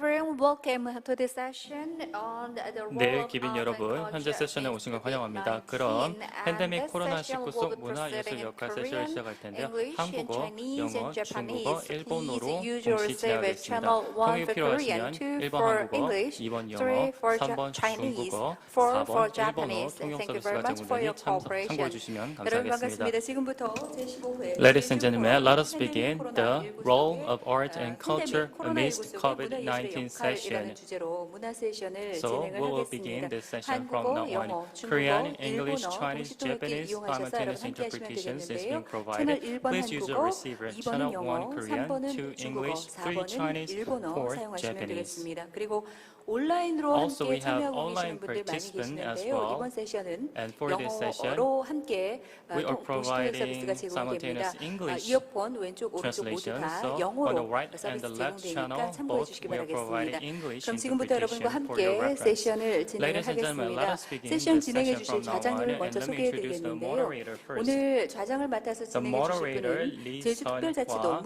Everyone, welcome to this session on the role 네, of 기빈 art and 여러분, 현재 culture 세션에 amidst 오신 걸 환영합니다. COVID-19. 그럼 And 팬데믹 this 코로나19 session will 속 be 문화예술 proceeding in 역할 세션을 Korean, 시작할 텐데요. English, and 한국어, Chinese, 영어, and 중국어, Japanese. Please 일본어로 use your 동시 진행하겠습니다. receiver channel 1 통역이 for Korean, 필요하시면 2 1번 for 한국어, English, 2번 3 영어, for 3번 Chinese, 중국어, 4 4번 for 일본어 Japanese. 통역 Thank you 서비스가 very much for 제공되니 your 참고해 cooperation. 주시면 여러분 감사하겠습니다. 반갑습니다. 지금부터 제15회 Ladies and gentlemen, let us begin the role of art and culture amidst COVID-19 session. 주제로 문화 세션을 So we 진행을 will 하겠습니다. begin this session from 한국어, now on. 영어, 중국어, Korean, English, 일본어, Chinese, 동시 통역기 Japanese 이용하셔서 여러분 simultaneous 함께 하시면 interpretations is 되겠는데요. being 채널 provided. 1번 Please use your 한국어, receiver. 2번은 Channel 1 영어, Korean, 3번은 2 중국어, English, 3 4번은 Chinese, 일본어 4 사용하시면 Japanese. 되겠습니다. 그리고 온라인으로 Also, 함께 we have 참여하고 online 계시는 분들 많이 participants as 계시는데요. well. 이번 세션은 And for this session, 영어로 함께 we are 동시 통역 providing 서비스가 제공됩니다. simultaneous English 이어폰 왼쪽 오른쪽 모두 translation. 다 So on the 영어로 right and 서비스 the left 제공되니까 channel, 참고해 both 주시기 we are providing 바라겠습니다. English 그럼 지금부터 여러분과 interpretation for your 함께 reference. 세션을 진행을 Ladies and gentlemen, let 하겠습니다. us begin 세션 this 진행해 session 주실 from now on, 좌장을 and 먼저 let me 소개해 introduce the 드리겠는데요. moderator first. 오늘 좌장을 맡아서 The 진행해 주실 moderator, 분은 Lee 제주특별자치도 Sun-hwa, is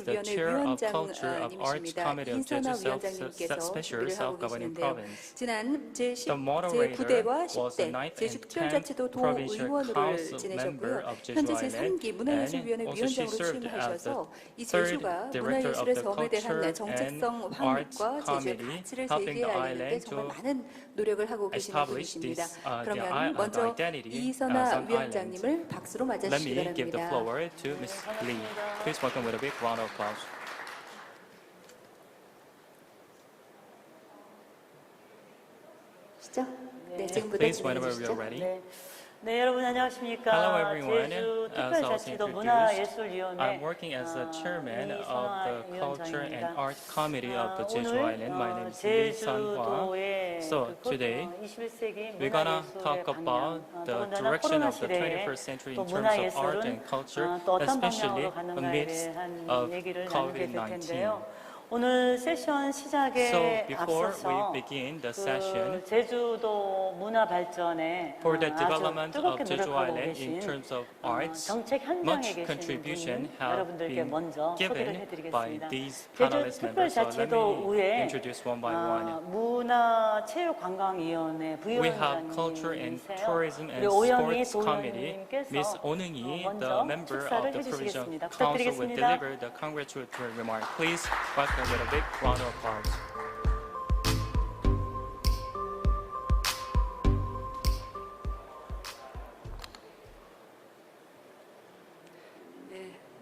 the 문화예술위원회 chair of culture of Arts 위원장님이십니다. Committee of 인선화 Jeju 위원장님께서 Special 준비를 하고 Self-Governing 계시는데요. Province. 지난 The moderator 제9대와 was the 10대 9th and 10th 제주특별자치도 Provincial 도의원으를 Council 지내셨고요. member of Jeju 현재 Island, 제3기 문화예술위원회 and also she 위원장으로 served as the 취임하셔서 이 third 제주가 director of 문화예술의 the 섬에 대한 Culture 정책성 and 확립과 Arts 제주의 Committee, 가치를 helping 세계에 the 알리는데 island 정말 to 많은 노력을 하고 계시는 establish 분이십니다. this, the 그러면 먼저 identity as 이선아 an island. 위원장님을 박수로 Let 맞아주시기 me give the 바랍니다. floor to Ms. Lee. Please welcome with a big round of applause. 시죠? 네, 지금부터 Please, 진행해 whenever we 주시죠. are ready. 네, 여러분 안녕하십니까? Hello everyone. 제주 As I was 특별자치도 introduced, 문화예술위원회 I'm working as the chairman of the Culture and Art Committee of the Jeju Island. My name is Lee Sun-hwa. So today, 21세기 we're gonna talk about the direction of the 21st century in terms of art and culture, 또 어떤 especially 방향으로 가는가에 amidst 대한 of 얘기를 나누게 될 COVID-19. 텐데요. 오늘 세션 So 시작에 before 앞서서 we begin the session, 제주도 문화 발전에 for the 아주 development 뜨겁게 of Jeju 노력하고 Island in 계신 terms of arts, 정책 현장에 much 계신 contribution 분을 have 여러분들께 been 먼저 소개를 given by 해드리겠습니다. these 제주 panelist members. So let 특별자치도 me 의회 introduce one by one. 문화체육관광위원회 We have Culture and 부위원장님이세요. Tourism and 우리 오영희 Sports Committee. Miss 도의원님께서 Onungi, the 먼저 member 축사를 of the Provincial 해주시겠습니다. Council, will 부탁드리겠습니다. deliver the congratulatory remark. Please welcome with a big round of applause.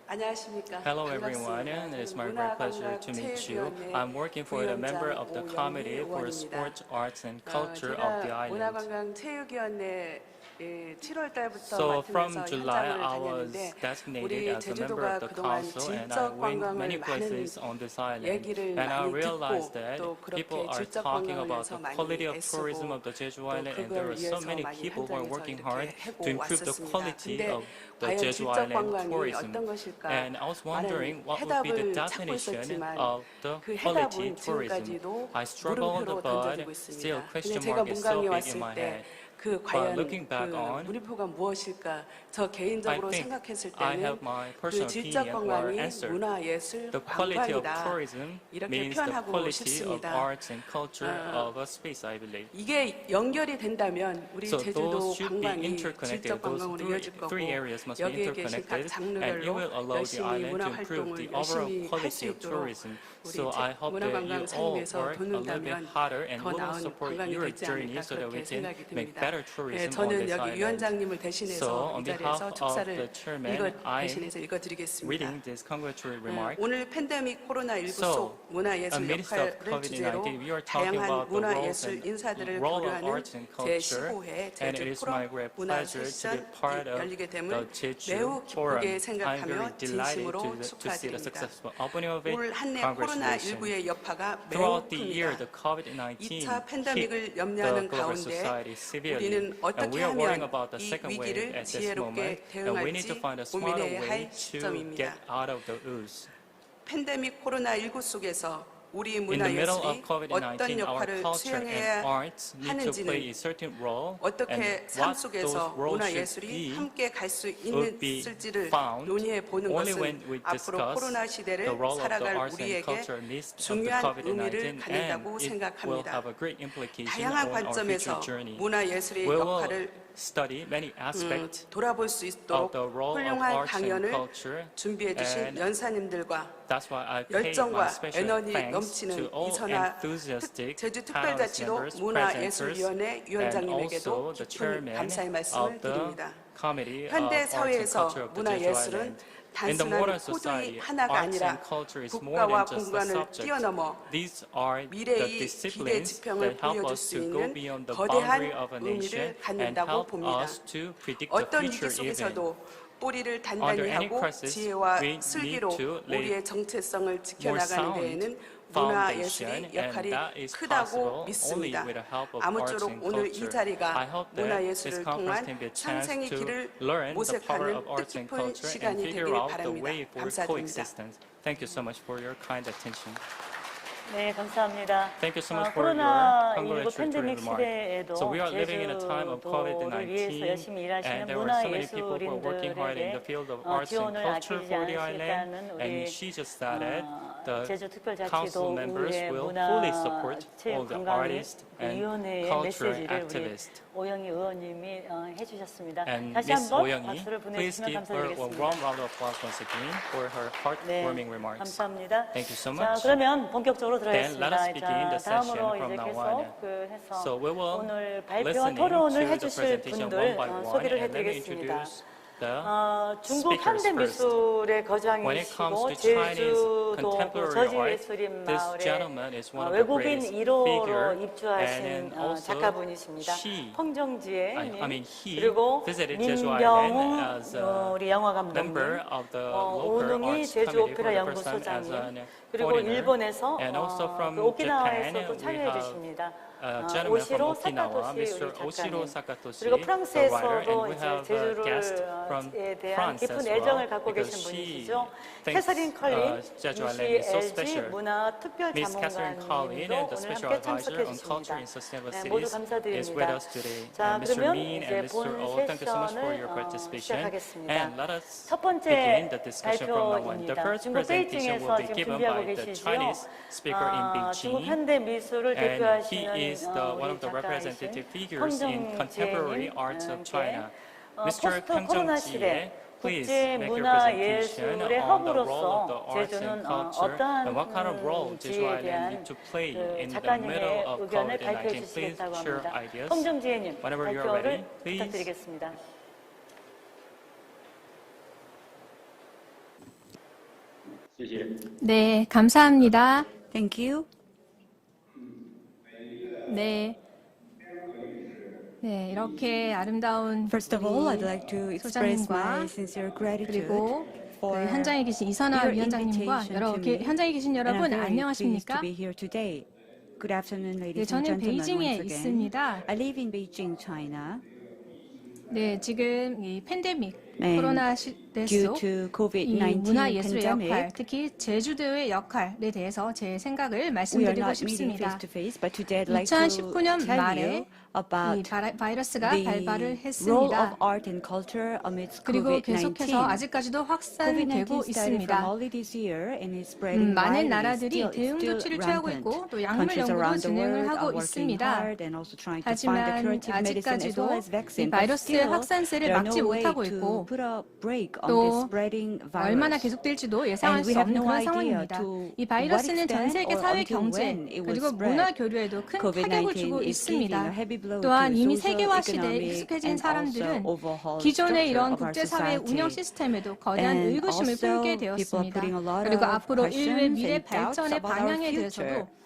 안녕하십니까. Hello everyone, and it is my great pleasure to meet you. I'm working for the member of the Committee for Sports, Arts and Culture of the island. 문화관광체육위원회 7월 달부터 So from 맡으면서 July, 현장을 I was 다녔는데 designated 우리 as a member 제주도가 of the 그동안 council, and I 질적 went 관광을 many 많은 places on this island. 얘기를 And I 많이 realized 듣고 that 또 people 그렇게 are 질적 talking 관광을 about 위해서 the 많이 quality of tourism 애쓰고 of the Jeju 또 Island, and there 그걸 are so 위해서 many 많이 people who are 현장에서 working 이렇게 hard 해보고 to improve the 왔었습니다. quality 근데 of the 과연 Jeju 질적 Island 관광이 tourism. 어떤 것일까 And I was wondering 많은 what would be the 해답을 찾고 definition 있었지만 of the 그 quality 해답은 tourism. 지금까지도 I struggled, 물음표로 but 던져지고 still 있습니다. 근데 question 제가 mark is so 문광에 big in 왔을 my 때 head. 그 과연 looking back 그 on, 물음표가 무엇일까? 저 I 개인적으로 think 생각했을 I 때는 have my 그 personal 질적 opinion or 관광이 answer. 문화예술 The quality of 관광이다. tourism 이렇게 means the 표현하고 quality of 싶습니다. arts and culture of a space, I believe. 이게 연결이 된다면 우리 So 제주도 those should be 관광이 interconnected. 질적 Those 관광으로 이어질 거고 three areas must be 여기에 계신 각 interconnected, and it will 장르별로 allow the 열심히 island 문화 to improve 활동을 the overall 열심히 할 quality 수 of 있도록 tourism. 우리 So I hope that you 문화관광 all 상임에서 work a little bit 돕는다면 harder, and 더 we will 나은 support 관광이 your 되지 journey 않을까 so that we 그렇게 can 생각이 make 듭니다. better tourism on 저는 this 여기 island. 위원장님을 So 대신해서 on 이 behalf 자리에서 of 축사를 the chairman, I'm 대신해서 읽어드리겠습니다. reading this congratulatory remark. 오늘 팬데믹 코로나19 So, 속 문화예술 amidst of 역할을 주제로 COVID-19, we are talking 다양한 about the roles 문화예술 and 인사들을 role of 교류하는 arts and culture, 제15회 and it 제주 is my great 포럼 문화 pleasure to be 세션 part of 열리게 됨을 the Jeju 매우 Forum. 기쁘게 I'm 생각하며 very delighted 진심으로 to see the 축하드립니다. successful opening of it. 올 한 해 Congratulations. 코로나19의 여파가 매우 Throughout the year, 큽니다. the COVID-19 2차 hit 팬데믹을 the 염려하는 global 가운데 society severely, 우리는 and 어떻게 we are worrying 하면 about the 이 second wave 위기를 at this moment, 지혜롭게 and we need to 대응할지 find a smarter 고민해야 way 할 to get 시점입니다. out of the ooze. 팬데믹 코로나19 속에서 우리 In the middle 문화예술이 of COVID-19, 어떤 our 역할을 culture and 수행해야 arts need to play a certain role, and 어떻게 삶 what those 속에서 roles should 문화예술이 be 함께 갈 수 would be 있을지를 found 논의해 보는 only 것은 when we 앞으로 discuss 코로나 the 시대를 role of the 살아갈 arts and 우리에게 culture amidst of the 중요한 의미를 COVID-19, 갖는다고 and it will 생각합니다. have a great implication 다양한 on our future 관점에서 journey. 문화예술의 We 역할을 will study many aspects 돌아볼 수 of 있도록 the role of 훌륭한 arts and 강연을 culture, 준비해 주신 and 연사님들과 that's why I pay my 열정과 special 에너지 thanks 넘치는 to all 이선화 enthusiastic 제주 panelist 특별자치도 members, presenters, 문화예술위원회 and 위원장님에게도 also the 깊은 chairman 감사의 말씀을 of the 드립니다. Committee of 현대 Arts and Culture 사회에서 of the Jeju 문화예술은 Island. In the 단순한 modern 코드의 society, 하나가 arts 아니라 and culture is more 국가와 than just a 공간을 subject. 뛰어넘어 These are the 미래의 기대 disciplines 지평을 that help 보여줄 us 수 to go 있는 beyond the 거대한 boundary of a nation 의미를 and 갖는다고 help 봅니다. us to predict the 어떤 위기 future even. 속에서도 뿌리를 Under 단단히 any 하고 crisis, 지혜와 we need 슬기로 to lay 우리의 정체성을 more 지켜나가는 sound 데에는 foundation, 문화예술의 and 역할이 that is 크다고 possible only 믿습니다. with the help of arts 아무쪼록 and 오늘 이 culture. 자리가 I hope that this 문화예술을 conference 통한 can be a chance 상생의 to 길을 learn the power 모색하는 of arts and 뜻깊은 culture and 시간이 figure 되기를 out the 바랍니다. way for 감사드립니다. coexistence. Thank you so much for your kind attention. 네, 감사합니다. Thank you so much for your 코로나19 congratulatory 팬데믹 remark. 시대에도 So we are living in a time of 제주도를 위해서 COVID-19, 열심히 일하시는 and there were so many people who are working hard in the 문화예술인들에게 field of arts and 지원을 culture 아끼지 for the island. 않으시겠다는 And 우리 she just stated the 제주 특별자치도 council members 의회 will 문화 fully support all the artists and 위원회의 cultural 메시지를 우리 activists. 오영희 의원님이 해주셨습니다. And 다시 Ms. 한번 Oyeongi, 박수를 please 보내주시면 give her a 감사드리겠습니다. warm round of applause once again for her heartwarming remarks. 감사합니다. Thank you so 자, much. 그러면 본격적으로 Then let us 들어가겠습니다. begin the session 다음으로 from 이제 now 계속 on. 해서 So we will 오늘 발표와 listening 토론을 to the 해주실 presentation 분들 one by one, 소개를 and let me 해드리겠습니다. introduce the 중국 speakers 현대 first. 미술의 When it comes 거장이시고 to Chinese 제주도 contemporary 저지 art, 예술인 this 마을에 gentleman is one of the 외국인 greatest 1호로 figure, 입주하신 and also 작가분이십니다. she, 펑정지혜 I mean he 그리고 visited Jeju 민경웅 Island as a 우리 영화 감독님, member of the local 오능이 arts 제주 committee 오페라 for the first time as 연구소장님, a 그리고 foreigner. 일본에서 And also from 오키나와에서도 Japan, we 참여해 have 주십니다. gentleman from 오시로 Okinawa, 사카토시 Mr. 우리 Oshiro 작가님. Sakatoshi, 그리고 the writer, and 프랑스에서도 we 이제 have a guest from 제주에 대한 France 깊은 as 애정을 well, 갖고 because 계신 she 분이시죠. thinks 캐서린 컬린 Jeju Island is so UCLG special. 문화 특별 Miss Catherine Collin, and the 자문관님도 오늘 special 함께 advisor 참석해 on culture in 주십니다. sustainable 네, 모두 cities, is with 감사드립니다. us today. 자, And Mr. 그러면 Min 이제 and 본 Mr. Oh, thank you so much for your 세션을 participation. 시작하겠습니다. And let us 첫 번째 begin the discussion from now on. The 발표입니다. first 중국 presentation 베이징에서 will be 지금 given 준비하고 by the 계시지요. Chinese speaker in 중국 Beijing. 현대 미술을 And he 대표하시는 is one of the representative figures in contemporary arts of China. Mr. 포스트 Kang 코로나 Jung-ji, 시대 please 국제 make your 문화 presentation 예술의 on the role of 허브로서 the arts 제주는 and culture and what kind of role 어떠한 Jeju 지에 Island 대한 need to play in the 작가님의 middle of 의견을 발표해 COVID-19. Please 주시겠다고 share 합니다. ideas. 홍정지혜님 Whenever you're 발표를 ready, please. 부탁드리겠습니다. 네, 감사합니다. Thank you. 네. 네, 이렇게 아름다운 First of all, I'd 우리 like to express 소장님과 my sincere gratitude 그리고 그 for 현장에 계신 이선화 your 위원장님과 invitation to me. 현장에 계신 And I'm 여러분 very pleased 안녕하십니까? to be here today. Good afternoon, 네, ladies and 저는 gentlemen. 베이징에 Once again, 있습니다. I live in Beijing, China. 네, 지금 이 팬데믹 네, 코로나 시대 Due 속 to 이 COVID-19 문화예술의 역할, pandemic, 특히 제주도의 역할에 대해서 제 생각을 we are 말씀드리고 not meeting 싶습니다. face to face, but today I'd like to 2019년 tell 말에 you about 이 바이러스가 the 발발을 role of 했습니다. art and culture amidst 그리고 계속해서 COVID-19. 아직까지도 확산되고 COVID-19 started 있습니다. from early this year and is spreading 많은 widely. 나라들이 Still, 대응 it's still 조치를 취하고 rampant. 있고 또 약물 Countries 연구도 around the 진행을 world 하고 are working 있습니다. hard and also trying to find the 하지만 curative medicine as well 아직까지도 as 이 vaccine. But 바이러스의 still, 확산세를 there are 막지 no way 못하고 to 있고 put a break on 또 this spreading 얼마나 virus. 계속될지도 예상할 And we 수 have 없는 no 그런 idea 상황입니다. to 이 what 바이러스는 전 extent 세계 or 사회 until 경제 when it will 그리고 spread. 문화 교류에도 큰 타격을 주고 COVID-19 is giving a 있습니다. heavy blow 또한 to 이미 social, 세계화 시대에 economic, 익숙해진 and also 사람들은 overhaul 기존의 structure 이런 of our 국제사회 운영 society. 시스템에도 거대한 And 의구심을 also, 품게 people are 되었습니다. putting a lot 그리고 of 앞으로 인류의 questions 미래 and doubts 발전의 about our 방향에 future. 대해서도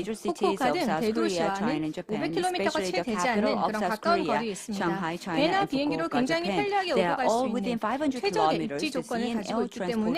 major cities 후쿠오카 of 등 South Korea, China, 대도시와는 and Japan, 500km가 especially 채 the 되지 않은 capital of 그런 South 가까운 Korea, 거리에 있습니다. Shanghai, China, 배나 and 비행기로 Fukuoka, 굉장히 Japan. 편리하게 They 오고 are 갈 수 all 있는 within 500 최적의 kilometers 입지 to 조건을 sea and 가지고 air 있기 때문에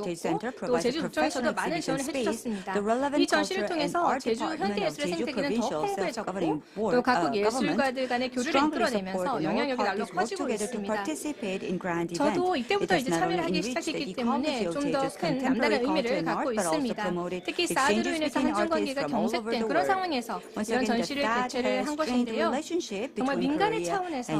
Heritage Center 주었고 또 provides a 제주국정에서도 professional 많은 exhibition 지원을 space. 해주셨습니다. The relevant 이 전시를 culture and 통해서 art 제주 department of 현대예술의 Jeju 생태계는 더 Provincial 풍부해졌고 Self-Governing 또 각국 Government 예술가들 간의 교류를 strongly 이끌어내면서 support 영향력이 all 날로 parties work 커지고 together to 있습니다. participate in grand events. 저도 이때부터 It 이제 has not 참여를 only 하기 enriched the 시작했기 ecology 때문에 of 좀 더 Jeju's 큰 contemporary 남다른 culture 의미를 and 갖고 art, but also 있습니다. promoted 특히 사드로 exchanges 인해서 between 한중 artists 관계가 from all over 경색된 the 그런 world. 상황에서 Once 이런 again, 전시를 that 개최를 has 한 strained the 것인데요. relationship 정말 between 민간의 Korea 차원에서 and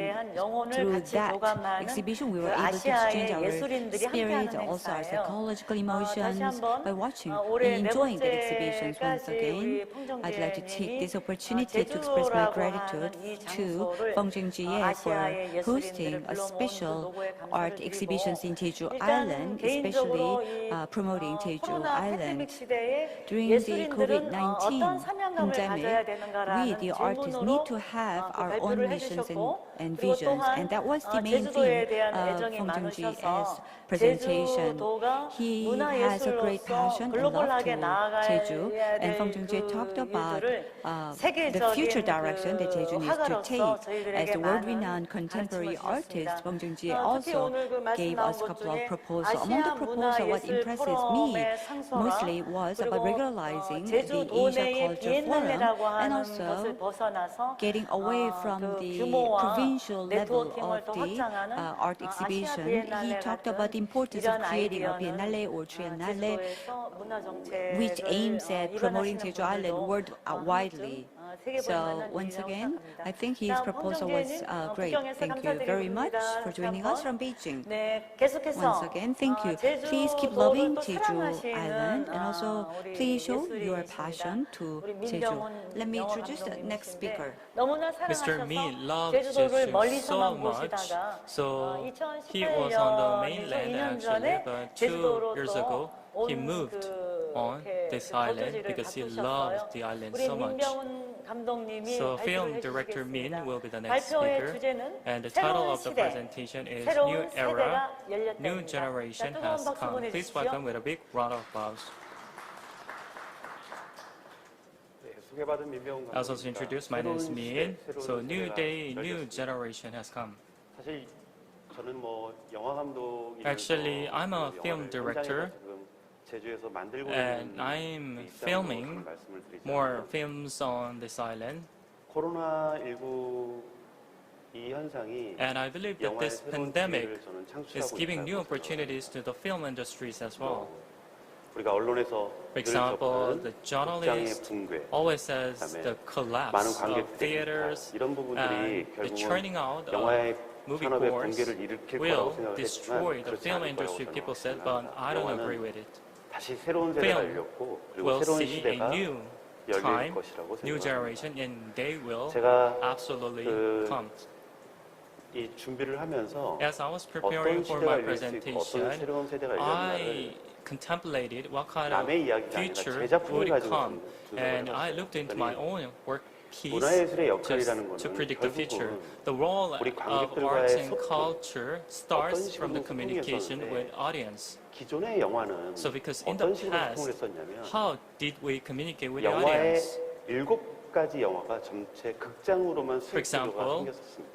대한 영혼을 through 같이 that 교감하는 exhibition, we 그 were able to exchange 아시아의 our 예술인들이 spirit, 함께하는 also our 행사예요. psychological 다시 emotions 한번 by watching 올해 and 네 enjoying the exhibitions once 번째까지 again. 우리 I'd like to take this 펑정지혜님이 opportunity to express my 제주도라고 gratitude 하는 이 to 장소를 Feng Jingjie for 아시아의 hosting 예술인들을 a 불러모은 그 special 노고에 감사를 art 드리고 exhibitions in Jeju 일단 Island, 개인적으로 especially 이 promoting Jeju 코로나 팬데믹 Island. 시대에 During the 예술인들은 어떤 COVID-19 사명감을 가져야 pandemic, 되는가라는 we, the artists, 질문으로 need to have 그 our own 발표를 missions and 해주셨고 and 그리고 visions. 또한 And that was the main 제주도에 theme 대한 of 애정이 Fong Joong-ji's 많으셔서 presentation. 제주도가 He has a great 문화예술로서 passion and love 글로벌하게 to 나아가야 Jeju. And Fong 될 Joong-ji talked 그 about 일들을 the future 세계적인 direction that Jeju 그 needs to 화가로서 take. As 저희들에게 a 많은 world-renowned contemporary 가르침을 artist, 주셨습니다. Fong Joong-ji 특히 also 오늘 그 말씀 gave 나온 us a 것 couple of 중에 proposals. Among the 아시아 proposals, what 문화예술 impresses me 포럼의 상소와 mostly was about 그리고 regularizing 제주 the Asia 도내의 Culture Forum 비엔날레라고 and 하는 also 것을 벗어나서 getting away from 그 the 규모와 provincial level 네트워킹을 of 더 the 확장하는 art 아시아 exhibition. 비엔날레 He talked 같은 about the importance of 이런 creating a 아이디어는 biennale or triennale 제주도에서 문화 정책을 which aims at promoting 일어나시는 Jeju Island 분들도 world widely. 세계 볼 So 만한 once 일이라고 again, 생각합니다. I think his 자, proposal 홍 was 정재님, great. 북경에서 Thank you very much 감사드립니다. for joining us from Beijing. 네, 계속해서 Once again, thank you. Please keep 제주도를 loving 또 Jeju 사랑하시는, Island and also 우리 please show your 예술인이십니다. passion to 우리 Jeju. 민병훈 Let me 영화 introduce the next 감독님이신데 speaker. 너무나 Mr. Mi 사랑하셔서 loved 제주도를 Jeju so 멀리서만 much, 보시다가 so he was on the 2018년에서 mainland 2년 actually, 전에 but 2 제주도로 years 또 ago he 온 moved 그 on 이렇게 this 그 island 거주지를 because he 바꾸셨어요. loved the island 우리 so much. 민병훈 감독님이 So 발표를 film director Min 해주시겠습니다. will be the next 발표의 speaker, 주제는 and the title 새로운 of the 시대, presentation is New 새로운 Era, 세대가 열렸다입니다. New Generation 자, 뜨거운 has 박수 come. Please 보내주십시오. welcome with a big round of applause. 소개받은 민병훈 As was introduced, my name is Min. So new day, new generation has come. 사실 저는 뭐 영화 감독이 Actually, I'm a film director, 지금 제주에서 만들고 and 있는 I'm 그 입장으로 filming 저는 말씀을 드리자면 more films on this island. 코로나19 이 현상이 And I believe that 영화의 this 새로운 pandemic 기회를 저는 is 창출하고 giving new 있다고 opportunities to the film industries as well. 우리가 언론에서 For 늘 example, 접하는 the 극장의 journalist 붕괴, always says 그다음에 the 많은 collapse of 관객들의 theaters 이런 부분들이 and the churning 결국은 out 영화의 of movie 산업의 cores 붕괴를 일으킬 거라고 will 생각을 destroy 했지만 the 그렇지 film 않을 거라고 industry, people said, 저는 but I don't 영화는 agree with it. 다시 새로운 세대가 Film 열렸고 그리고 We'll 새로운 see a 시대가 new 열릴 time, 것이라고 new 생각합니다. generation, and they will 제가 absolutely 그 come. 이 준비를 하면서 As I was 어떤 preparing for 시대가 my 열릴 수 있고 어떤 presentation, 새로운 세대가 I 열렸나를 contemplated what kind of 남의 이야기가 아니라 future 제 작품을 would 가지고 come, 좀 분석을 and I 해봤어요. looked into my 그랬더니 own work piece 문화예술의 just 역할이라는 to 거는 predict the future. 결국은 The role 우리 of 관객들과의 arts and 소통, culture starts from the 어떤 식으로 communication 소통했었는데 with audience. 기존의 영화는 So because in the 어떤 식으로 past, 소통을 했었냐면 how did we communicate with the 영화의 audience? 7가지 영화가 전체 극장으로만 For 수익 구조가 example,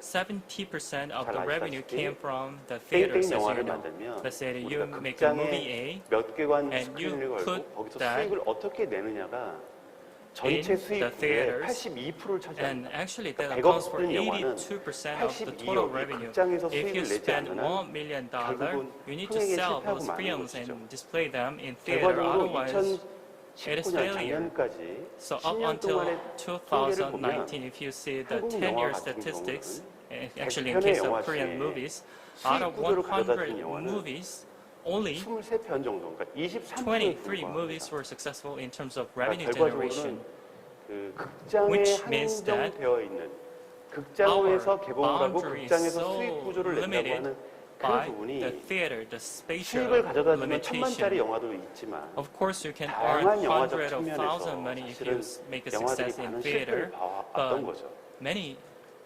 생겼었습니다. 70% of 잘 the revenue 아시다시피 came from the theaters, 땡땡 as you 영화를 know. 만들면 Let's say that you 우리가 make a movie 극장에 A, 몇 개관 and you 스크린을 걸고 put 거기서 that 수익을 어떻게 내느냐가 in 전체 the 수익의 theaters, 82%를 and 차지합니다. actually that 100억 accounts for 쓰는 영화는 82% of the total 82억이 revenue. 극장에서 If you 수익을 내지 spend 않는 $1 million, 결국은 you need to 흥행에 sell 실패하고 those 마는 films 것이죠. and display them in theater. 결과적으로 Otherwise, it is 2019년 failure. 작년까지 So up 10년 until 동안의 통계를 보면 2019, if you see the 한국 10-year 영화 같은 statistics, 경우는 actually in 100편의 case 영화 of Korean 중에 movies, 수익 out of 구조를 100 가져다 준 영화는 movies, only 23편 정도, 그러니까 23%에 23 movies were successful in terms of revenue 결과적으로는 generation. 그 극장에 Which means that 한정되어 있는 극장에서 Our 개봉을 하고 boundary is 극장에서 so 수익 구조를 낸다고 limited 하는 그 by 부분이 the theater, the spatial 수익을 가져다 주면 1000만짜리 limitation. 영화도 있지만 Of course, you can earn 다양한 영화적 hundred of 측면에서 thousand money if you 사실은 make a 영화들이 success in 많은 theater, 실패를 봐왔던 but 거죠. many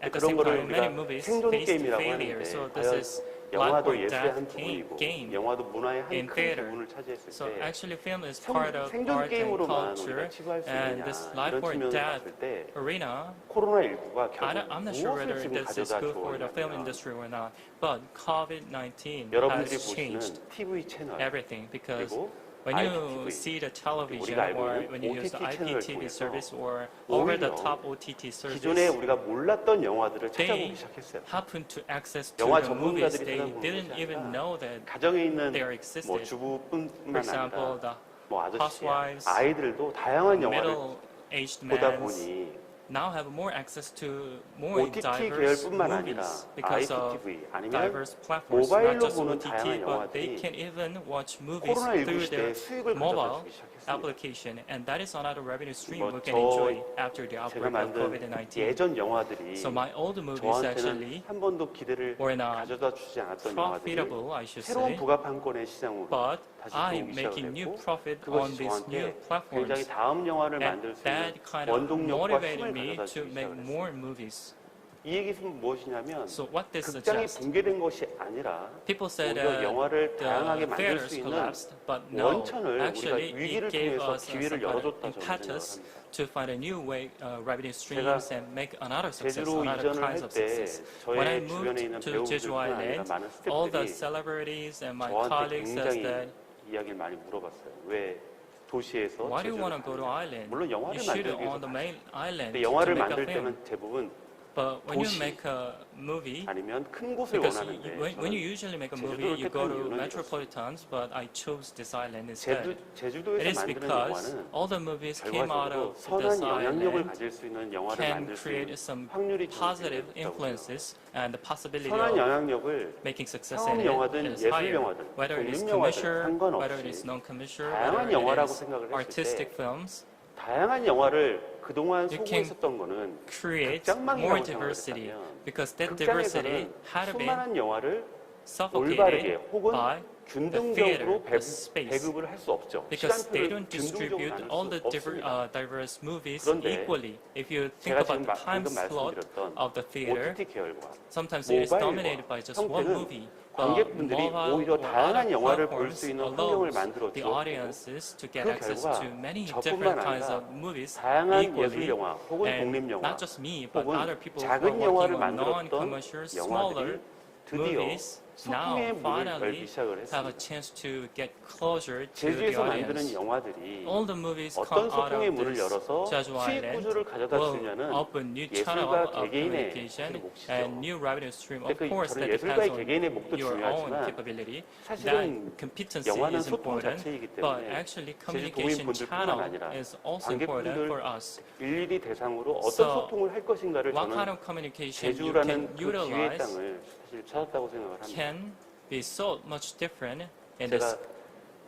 at the 그런 same 거를 time, many 우리가 movies 생존 faced 게임이라고 failure. 하는데 So this 과연 is life 영화도 or 예술의 한 death 부분이고 game. 영화도 문화의 한 in 큰 theater. 부분을 차지했을 So 때 actually, film is part of 생존 art and 게임으로만 culture, 우리가 치부할 수 and 있느냐 this life 이런 or 측면을 death 봤을 때 arena. 코로나19가 I'm not sure 결국 whether 무엇을 지금 this is 가져다 good for the film 주었냐면 industry or not, but COVID-19 여러분들이 has 보시는 changed TV 채널 everything because 그리고 when you IPTV, see the television 우리가 알고 or 있는 when you use the OTT 채널을 IPTV 통해서 service or 오히려 over-the-top OTT 기존에 service, 우리가 몰랐던 영화들을 they 찾아보기 시작했어요. happen to access to 영화 the movies 전문가들이 they 찾아보는 didn't 것이 even 아니라 know that. 가정에 있는 they 뭐 existed. For 주부뿐만 example, 아니라 the 뭐 아저씨야, housewives, 아이들도 다양한 영화를 middle-aged 보다 men 보니 now have more access to more OTT diverse 계열뿐만 아니라 movies because of IPTV 아니면 diverse platforms, not 모바일로 just 보는 OTT, 다양한 but they 영화들이 can even watch movies 코로나19 through their 시대에 수익을 mobile 가져다 주기 시작했습니다. application, and that is another revenue stream 뭐 we can 저 enjoy after the 제가 outbreak of 만든 COVID-19. 예전 영화들이 So my old movies actually 저한테는 한 번도 기대를 were not 가져다 주지 않았던 영화들이 profitable, I should 새로운 say, 부가판권의 시장으로 but 다시 I'm 들어오기 making 시작을 new 했고 profit on 그것이 these new 저한테 굉장히 platforms. 다음 영화를 And 만들 수 있는 that kind of 원동력과 motivated 힘을 me 가져다 to 주기 make 시작을 more 했습니다. movies. 이 얘기는 무엇이냐면 So what this 극장이 suggests? 붕괴된 것이 아니라 People said 오히려 영화를 the 다양하게 만들 theaters 수 있는 collapsed, but no, 원천을 우리가 actually 위기를 it gave 통해서 us a 기회를 some kind of 열어줬다 저는 생각을 impetus 합니다. to find a new way revenue streams and make another success, 제주로 another 이전을 kinds 할 of 때 success. When I 저의 moved 주변에 있는 to Jeju 배우들뿐만 아니라 Island, 많은 all the 스태프들이 celebrities and my 저한테 colleagues says 굉장히 that 이야기를 많이 물어봤어요. 왜 도시에서 why do you want to 제주를 go to 가느냐. island? 물론 You 영화를 should 만들기 위해서 on the main island 근데 to 영화를 make a 만들 film. 때는 대부분 But when you 도시 make a movie, 아니면 큰 곳을 because 원하는데 when you usually make a movie, 제주도를 you go 택한 to 이유는 metropolitans, but I chose this island instead. It 제주도에서 is 만드는 because 영화는 all the movies came out 결과적으로 of this 선한 영향력을 island 가질 수 있는 영화를 can 만들 수 create 있는 some 확률이 positive 있다고 생각해요. influences and the possibility 선한 of 영향력을 making success 상업 in it 영화든 is 예술 higher. 영화든 Whether it is 독립 영화든 commercial, whether it 상관없이 is non-commercial, 다양한 whether it 영화라고 is 생각을 했을 artistic 때 films, 다양한 영화를 그동안 You 소구했었던 거는 create 극장망이라고 more 생각을 diversity 했다면 because that diversity 극장에서는 had been 수많은 영화를 suffocated 올바르게 혹은 by the theater, 균등적으로 the space. 배급을 할 수 없죠. Because they 시간표를 don't distribute 균등적으로 all 나눌 the 수 없습니다. diverse movies 그런데 equally. If you think 제가 about 지금 the time 방금 slot 말씀드렸던 of the theater, OTT 계열과 sometimes it is 모바일과 dominated by just one 형태는 movie. 관객분들이 Mobile 오히려 or 다양한 other 영화를 볼 platforms 수 있는 환경을 allows 만들어 the 주었고 audiences to get 그 access 결과 to many 저뿐만 different kinds 아니라 of movies 다양한 equally, 예술 영화 혹은 and 독립 영화 not just me, but 혹은 other people who 작은 are 영화를 working on 만들었던 non-commercial, smaller 영화들이 드디어 movies now 소통의 문을 finally 열기 시작을 have a 했습니다. chance to get closer to the 제주에서 만드는 audience. 영화들이 All the movies 어떤 come out 소통의 of 문을 this 열어서 Jeju 수익 Island 구조를 가져다 will 주냐는 open new channel 예술가 of 개개인의 communication 몫이죠. and new revenue stream. Of 근데 그 course, 저는 that depends 예술가의 on 개개인의 목도 your own 중요하지만 capability. That 사실은 competency 영화는 is 소통 important, 자체이기 but 때문에 actually 제주 communication 도민분들뿐만 channel 아니라 is also important 관객분들 for us. 일일이 대상으로 어떤 So, 소통을 할 것인가를 What kind 저는 of communication you 제주라는 can 그 기회의 utilize 땅을 사실 찾았다고 생각을 합니다. can be so much different in 제가 this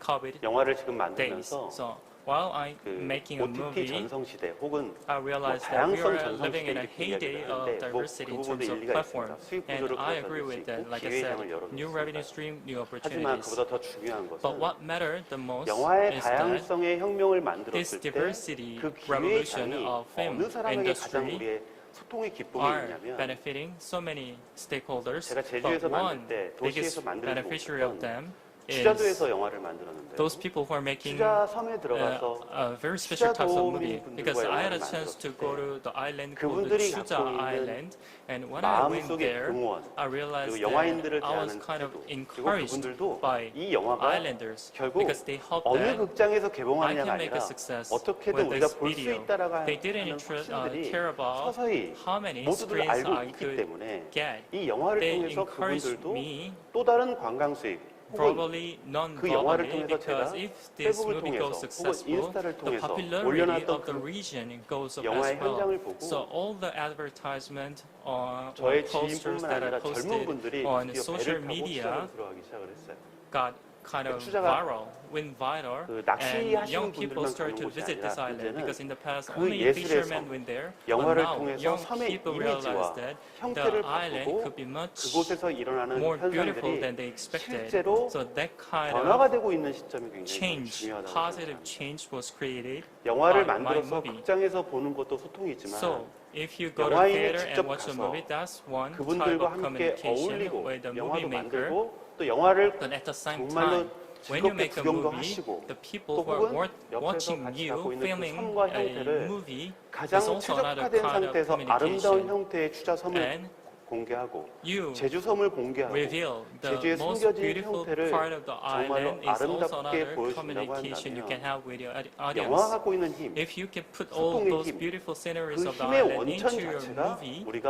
COVID 영화를 지금 days. 만들면서 So while I'm 그 making a OTT movie, 전성시대 혹은 I 뭐 realized that we 다양성 are living in a 전성시대 이렇게 heyday 이야기를 of 하는데 뭐 diversity 그 in 부분도 terms of 일리가 platform. 있습니다. 수익 And 구조를 I 가져다 agree 줄 수 with that. 있고 Like I 기회 said, 장을 new revenue 열어줬습니다. stream, new 하지만 opportunities. 그보다 더 중요한 But 것은 what mattered the most 영화의 is that 다양성의 혁명을 this 만들었을 때 diversity 그 기회의 revolution 장이 of film 어느 사람에게 가장 industry 우리의 소통의 기쁨이 are 있냐면 benefiting so many stakeholders. 제가 But 제주에서 one 만들 때 biggest 도시에서 만들지 beneficiary of 못했던 them 투자도에서 is 영화를 만들었는데 those people who are making 투자 섬에 들어가서 a very special types of movie. 투자도민분들과 Because I had a 영화를 chance to 만들었을 go 때 to the island called 그분들이 Chuja 갖고 있는 Island, and when I went 마음속의 there, 공원 I realized 그리고 영화인들을 that I was 대하는 kind of 태도 그리고 encouraged 그분들도 by 이 영화가 islanders 결국 because they hope 어느 that 극장에서 I 개봉하느냐가 can make 아니라 a success 어떻게든 with 우리가 this 볼 수 video. 있다라고 They didn't 하는 확신들이 care about 서서히 how many 모두들 screens 알고 I 있기 could 때문에 get. 이 영화를 They 통해서 encouraged 그분들도 me 또 다른 관광 수익 혹은 probably 그 영화를 non-verbally 통해서 because 제가 if this 페북을 movie 통해서 goes 혹은 successful, 인스타를 the 통해서 popularity 올려놨던 of the 그 region goes up 영화의 as well. 현장을 보고 So all the advertisement or 저의 posters 지인뿐만 that 아니라 are 젊은 posted 분들이 on 드디어 social 배를 타고 media 투자를 들어가기 시작을 했어요. got kind of 투자가 viral, went viral, 그 and 낚시하시는 young people 분들만 started to 가는 곳이 visit this 아니라 island 이제는 because in the past 그 only 예술의 fishermen 섬, went there, but 영화를 now 통해서 young 섬의 people 이미지와 realized that the 형태를 island 바꾸고 could be much 그곳에서 일어나는 more beautiful 현상들이 than they expected. 실제로 So that kind 변화가 of 되고 있는 시점이 굉장히 change, 중요하다고 positive 생각합니다. change was created 영화를 by my 만들어서 movie. 극장에서 보는 것도 소통이지만 So if you go to 영화인이 theater and 직접 watch a 가서 movie, that's one type 그분들과 of 함께 communication 어울리고 with the movie 영화도 maker. 만들고 또 영화를 But at the same 정말로 time, when you 즐겁게 make a 구경도 movie, 하시고 the 또 people who 혹은 are 옆에서 watching 같이 you 갖고 있는 그 filming 섬과 a 형태를 movie 가장 is also another 최적화된 kind of 상태에서 아름다운 communication. 형태의 추자섬을 And 공개하고 you 제주섬을 공개하고 reveal the 제주의 most 숨겨진 beautiful 형태를 part of the 정말로 island is also 아름답게 another 보여준다고 communication you can 한다면 have with your 영화가 audience. 갖고 있는 힘, If you can put all 소통의 those 힘, beautiful sceneries 그 of the 힘의 island 원천 into your 자체가 movie, 우리가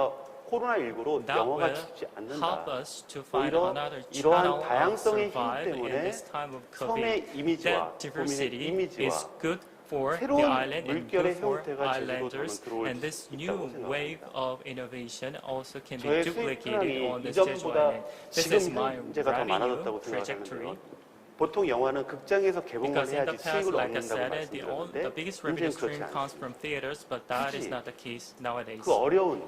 코로나19로 that 영화가 will 죽지 help 않는다. us to find 오히려 another 이러한 channel of 다양성의 힘 survive in 때문에 this time of COVID. 섬의 이미지와 That 도민의 diversity 이미지와 is good for the 새로운 island and good 물결의 for 형태가 제주로 islanders. 저는 들어올 And this 수 new 있다고 wave 생각합니다. of innovation also can be 저의 수익 duplicated 현황이 on this Jeju 이전보다 Island. This 지금 is my 현재가 더 revenue 많아졌다고 trajectory. 생각하는데요. 보통 영화는 극장에서 개봉을 Because in the 해야지 past, 수익을 like I 얻는다고 said, the 말씀드렸는데 biggest revenue 이제는 stream 그렇지 comes from 않습니다. theaters, but that is 굳이 not the case nowadays. 그 어려운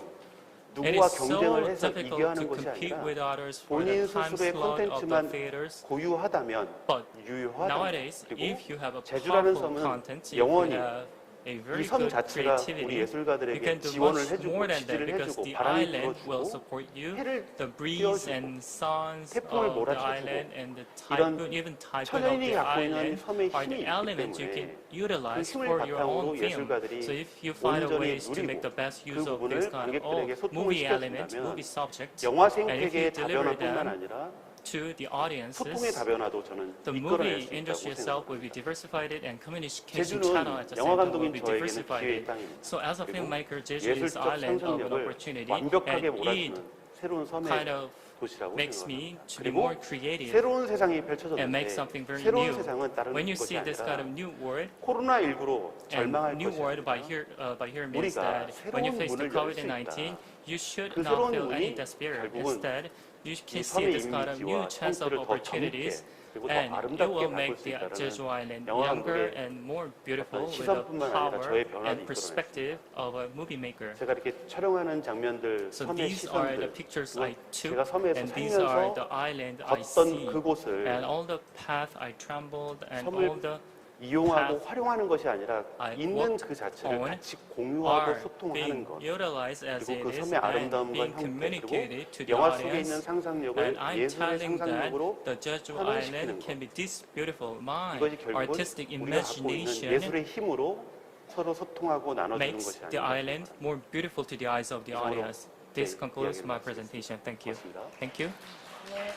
It 누구와 is so 경쟁을 해서 difficult 이겨하는 to 것이 compete 아니라 with others for 본인 the time 스스로의 slot of the 콘텐츠만 theaters. 고유하다면 But 유효하다면 nowadays, 그리고 if you have a 제주라는 powerful 섬은 content, if you 영원히 have a very 이 섬 good 자체가 우리 creativity. You 예술가들에게 can do 지원을 much 해주고 more than that 지지를 because 해주고 the 바람을 island will 불어주고 support you. 해를 The breeze 띄워주고 and suns 태풍을 of the 몰아쳐주고 island and the 이런 typhoon, even typhoon of 천연이 the 갖고 있는 island 섬의 are 힘이 the 있기 elements you can 때문에 utilize 그 힘을 for your 바탕으로 own film. 예술가들이 So if you find a 온전히 ways to make 누리고 the best 그 use of 부분을 this kind of 관객들에게 소통을 movie element, 시켜준다면 movie subject, 영화 and if 생태계의 you deliver 다변화뿐만 them 아니라 to the 소통의 audiences, 다변화도 저는 the 이끌어낼 movie 수 있다고 industry itself will be 생각합니다. diversified and communication 제주는 channel at the 영화 same time will 감독인 be 저에게는 diversified. 기회의 땅입니다. So as a 그리고 filmmaker, Jeju is 예술적 island of an 상상력을 opportunity, 완벽하게 and it 몰아주는 새로운 섬의 kind of 도시라고 makes 생각합니다. me to be 그리고 more creative 새로운 세상이 and 펼쳐졌는데 make something very 새로운 new. 세상은 다른 When you 것이 see this kind of 아니라 new world, 코로나19로 절망할 and new 것이 world by 아니라 here means 우리가 that when you 새로운 face the 문을 열 수 COVID-19, 있다. you should 그 not 새로운 feel any 문이 despair. 결국은 Instead, you 이 can see 섬의 this kind of new 이미지와 chance of 성격을 더 젊게 opportunities, 그리고 더 and it 아름답게 will 바꿀 make 수 the Jeju 있다는 Island 영화 younger 감독의 and more beautiful 어떤 with the 시선뿐만 아니라 power 저의 변화를 and perspective of a movie maker. 제가 이렇게 촬영하는 장면들 So 섬의 these are the 시선들 pictures 그리고 I took, 제가 섬에서 and these are 살면서 the island I 걷던 see, 그곳을 and all the path I traveled, and 섬을 all the 이용하고 path 활용하는 것이 아니라 I 있는 walked 그 자체를 on 같이 공유하고 are 소통하는 being 것 utilized as 그리고 it 그 is 섬의 and 아름다움과 being 형태 communicated to 그리고 the 영화 속에 있는 audience. 상상력을 And I'm 예술의 telling that 상상력으로 the Jeju 환원시키는 Island 것 can be this beautiful mind, 이것이 결국은 artistic 우리가 갖고 있는 imagination 예술의 힘으로 서로 소통하고 나눠주는 makes 것이 the 아닌가 island more beautiful to the eyes of the 이상으로 audience. This 제 concludes 이야기를 my 마치겠습니다. presentation. Thank you. 고맙습니다. Thank you. 네,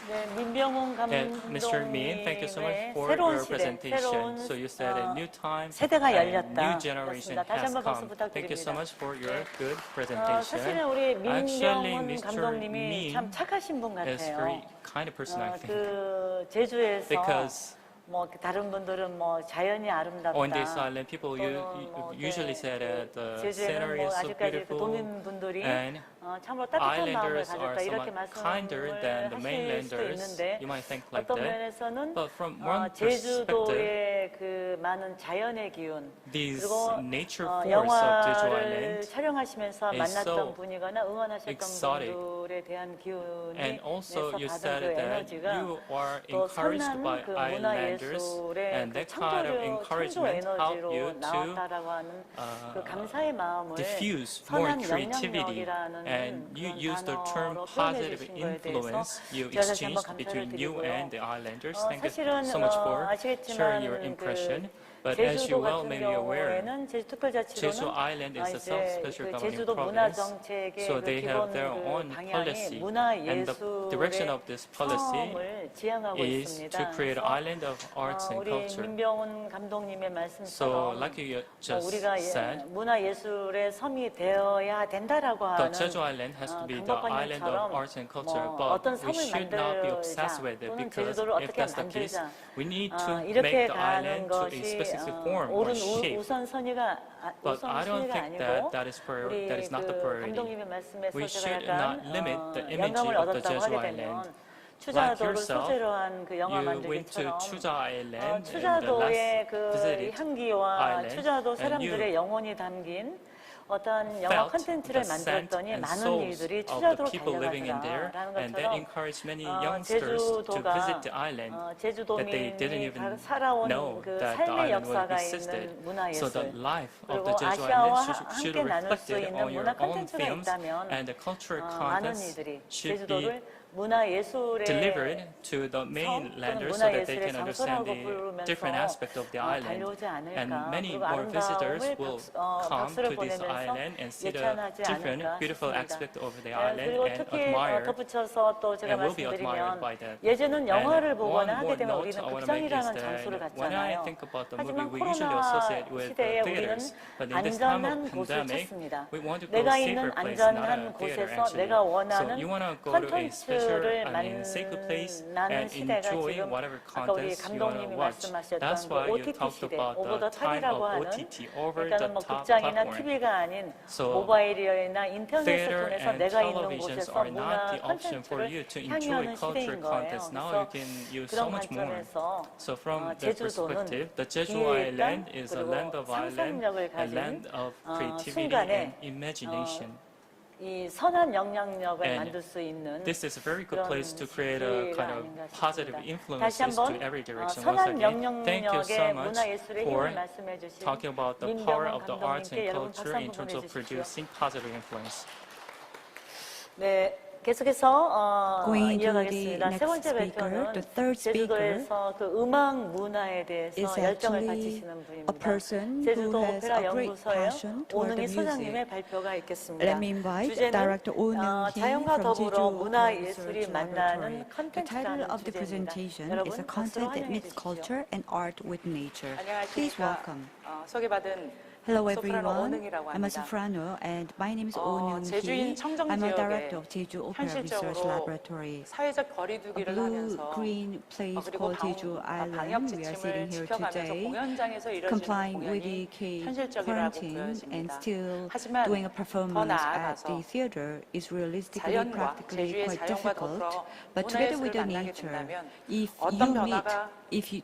네, 민병훈 And Mr. Min, thank you so much 감독님의 for 새로운 your 시대, presentation. 새로운 So you said a new time 세대가 and 열렸다. new generation 그렇습니다. 다시 has 한번 박수 come. Thank you so 부탁드립니다. much for your good 사실은 presentation. 우리 Actually, 민병훈 Mr. 감독님이 Min 참 착하신 분 is 같아요. very kind of person, I think, 그 제주에서 because 뭐 다른 분들은 뭐 자연이 아름답다. on this island, people 또는 뭐 usually say that the 제주에는 scenery 뭐 is so 아직까지 그 beautiful, 도민분들이 and 참으로 따뜻한 마음을 islanders 가졌다 are 이렇게 somewhat kinder 말씀을 than the 하실 수도 mainlanders. 있는데 You might think like 어떤 that. 면에서는 But from one perspective, 제주도의 그 많은 자연의 기운 these 그리고 nature forests of Jeju 영화를 Island 촬영하시면서 is 만났던 so 분이거나 응원하셨던 exotic. 분들에 대한 기운이 and also you 받은 said 그 that 에너지가 you are 또 encouraged 선한 by 그 islanders 문화예술의 and 그 that kind of 창조 encouragement help 에너지로 you to 나왔다라고 하는 그 감사의 마음을 diffuse more 선한 creativity, 영향력이라는 and you 그런 use the term 단어로 표현해 positive 주신 거에 대해서 influence you 제가 다시 한번 exchanged 감사를 between you 드리고요. and the islanders. Thank you 사실은 so much for 아시겠지만 sharing your 그 impression. But as 제주도 you well 같은 may be aware, 경우에는 Jeju 제주특별자치도는 Island is a 이제 self-special 그 governing 제주도 province, 문화정책의 so 그 they have 기본 their 그 own 방향이 policy, and the direction 문화예술의 of this policy 처음을 지향하고 is 있습니다. to create an 그래서 island of arts and 우리 culture. 민병훈 감독님의 So, 말씀처럼 like you just 우리가 said, 문화예술의 섬이 되어야 된다라고 the 하는 Jeju Island has to be the island of 강박관념처럼 arts and culture, 뭐 but 어떤 we 섬을 should not be 만들자 obsessed with it 또는 because 제주도를 if 어떻게 that's the case, 만들자 we need to 이렇게 make the 가는 island to a 것이 specific form or 옳은 shape. 우선순위가 But I don't think 아니고 that is 우리 is not the 그 priority. 감독님의 말씀에서 We 제가 should 약간 not limit the image 영감을 of the 얻었다고 Jeju 하게 되면 Island. 추자도를 yourself, 소재로 한 그 영화 You went to 만들기처럼 Chuja Island in the 추자도의 last 그 visited 향기와 island, 추자도 and 사람들의 you 영혼이 담긴 어떤 영화 felt 컨텐츠를 the scent 만들었더니 and 많은 souls 이들이 of the 추자도로 people living in there, 달려가더라라는 and that 것처럼 encouraged many youngsters to 제주도가 visit the island that they didn't 제주도민이 even 살아온 know 그 that the 삶의 island 역사가 existed. 있는 문화예술 So the life of 그리고 the Jeju 아시아와 Island should 함께 나눌 reflect 수 it 있는 on 문화 your own 컨텐츠가 films, 있다면 and the cultural 많은 contents 이들이 should be 제주도를 문화예술의 delivered to the mainlanders so that they can understand the different aspect of the island. 달려오지 And 않을까. many 그리고 more visitors 아름다움을 will come 박수를 to this 보내면서 island and see the 예찬하지 different 않을까 beautiful 싶습니다. aspect of the island 그리고 and 특히 admire 덧붙여서 또 제가 and will be admired 말씀드리면 by that. 예전은 영화를 And 보거나 one 하게 more 되면 note 우리는 I want to make is 극장이라는 장소를 that when I 갔잖아요. think about the 하지만 movie, we usually associate 코로나 with 시대에 the 우리는 theaters. But in this time of 안전한 곳을 pandemic, 찾습니다. we want to go 내가 to a 있는 safer place, not a 안전한 theater 곳에서 actually. 내가 So 원하는 you want to go to a special, 컨텐츠를 safer place 만나는 and 시대가 enjoy 지금 whatever 아까 우리 contents you want to 감독님이 watch. 말씀하셨던 That's 그 why you OTT talked 시대, about 오버 더 the time 탑이라고 of 하는 OTT, over 그러니까 the 뭐 top 극장이나 platform. TV가 아닌 So 모바일이나 인터넷을 theater 통해서 and 내가 있는 televisions 곳에서 are 문화 not the option for you to 컨텐츠를 enjoy 향유하는 cultural 시대인 거예요. contents. Now you can use so 그런 much more. 관점에서 So from that 제주도는 perspective, the Jeju 기회의 땅, Island is a 그리고 land of island, 상상력을 a 가진 land of creativity 순간에 and imagination. 이 선한 영향력을 And 만들 수 있는 This is a very good 그런 place to create a 기회가 kind of 아닌가 positive 싶습니다. 다시 influences 한번 to every direction. Once 선한 again, thank you so 영향력의 much 문화예술의 for 힘을 말씀해 주신 talking about the power 민병헌 of the arts and 감독님께 여러분 박수 culture in 한번 terms of 보내주십시오. producing positive influence. 네, 계속해서 Going to the 이어가겠습니다. 세 next 번째 speaker, 발표는 the third speaker 제주도에서 그 음악 문화에 대해서 is 열정을 actually 가지시는 a 분입니다. person who 제주도 has 오페라 a great 연구소의 passion toward 오능희 the 소장님의 music. 발표가 있겠습니다. Let me invite 주제는 Director Oh Neung-hee 자연과 from 더불어 Jeju 문화예술이 Research 만나는 Laboratory. The title 컨텐츠라는 of the 주제입니다. presentation is 여러분 a 박수로 content that 환영해 meets 주십시오. culture and art with nature. Please 안녕하십니까. welcome. 소개받은 Hello 소프라노 everyone. 오능이라고 I'm a 합니다. soprano and my name is Oh 제주인 Neung-hee. 청정 I'm a 지역에 director of Jeju Opera Research 현실적으로 Laboratory. 사회적 A 거리두기를 blue 하면서 green place 그리고 called Jeju 방역 Island. We are 지침을 sitting here 지켜가면서 today, 공연장에서 이뤄지는 complying with 공연이 the 현실적이라고 quarantine and 보여집니다. still 하지만 doing a 더 performance at 나아가서 the theater is realistically, 자연과 practically 제주의 quite 자연과 difficult. 더불어 But together with the 문화예술을 만나게 nature, 된다면 if 어떤 you meet, 변화가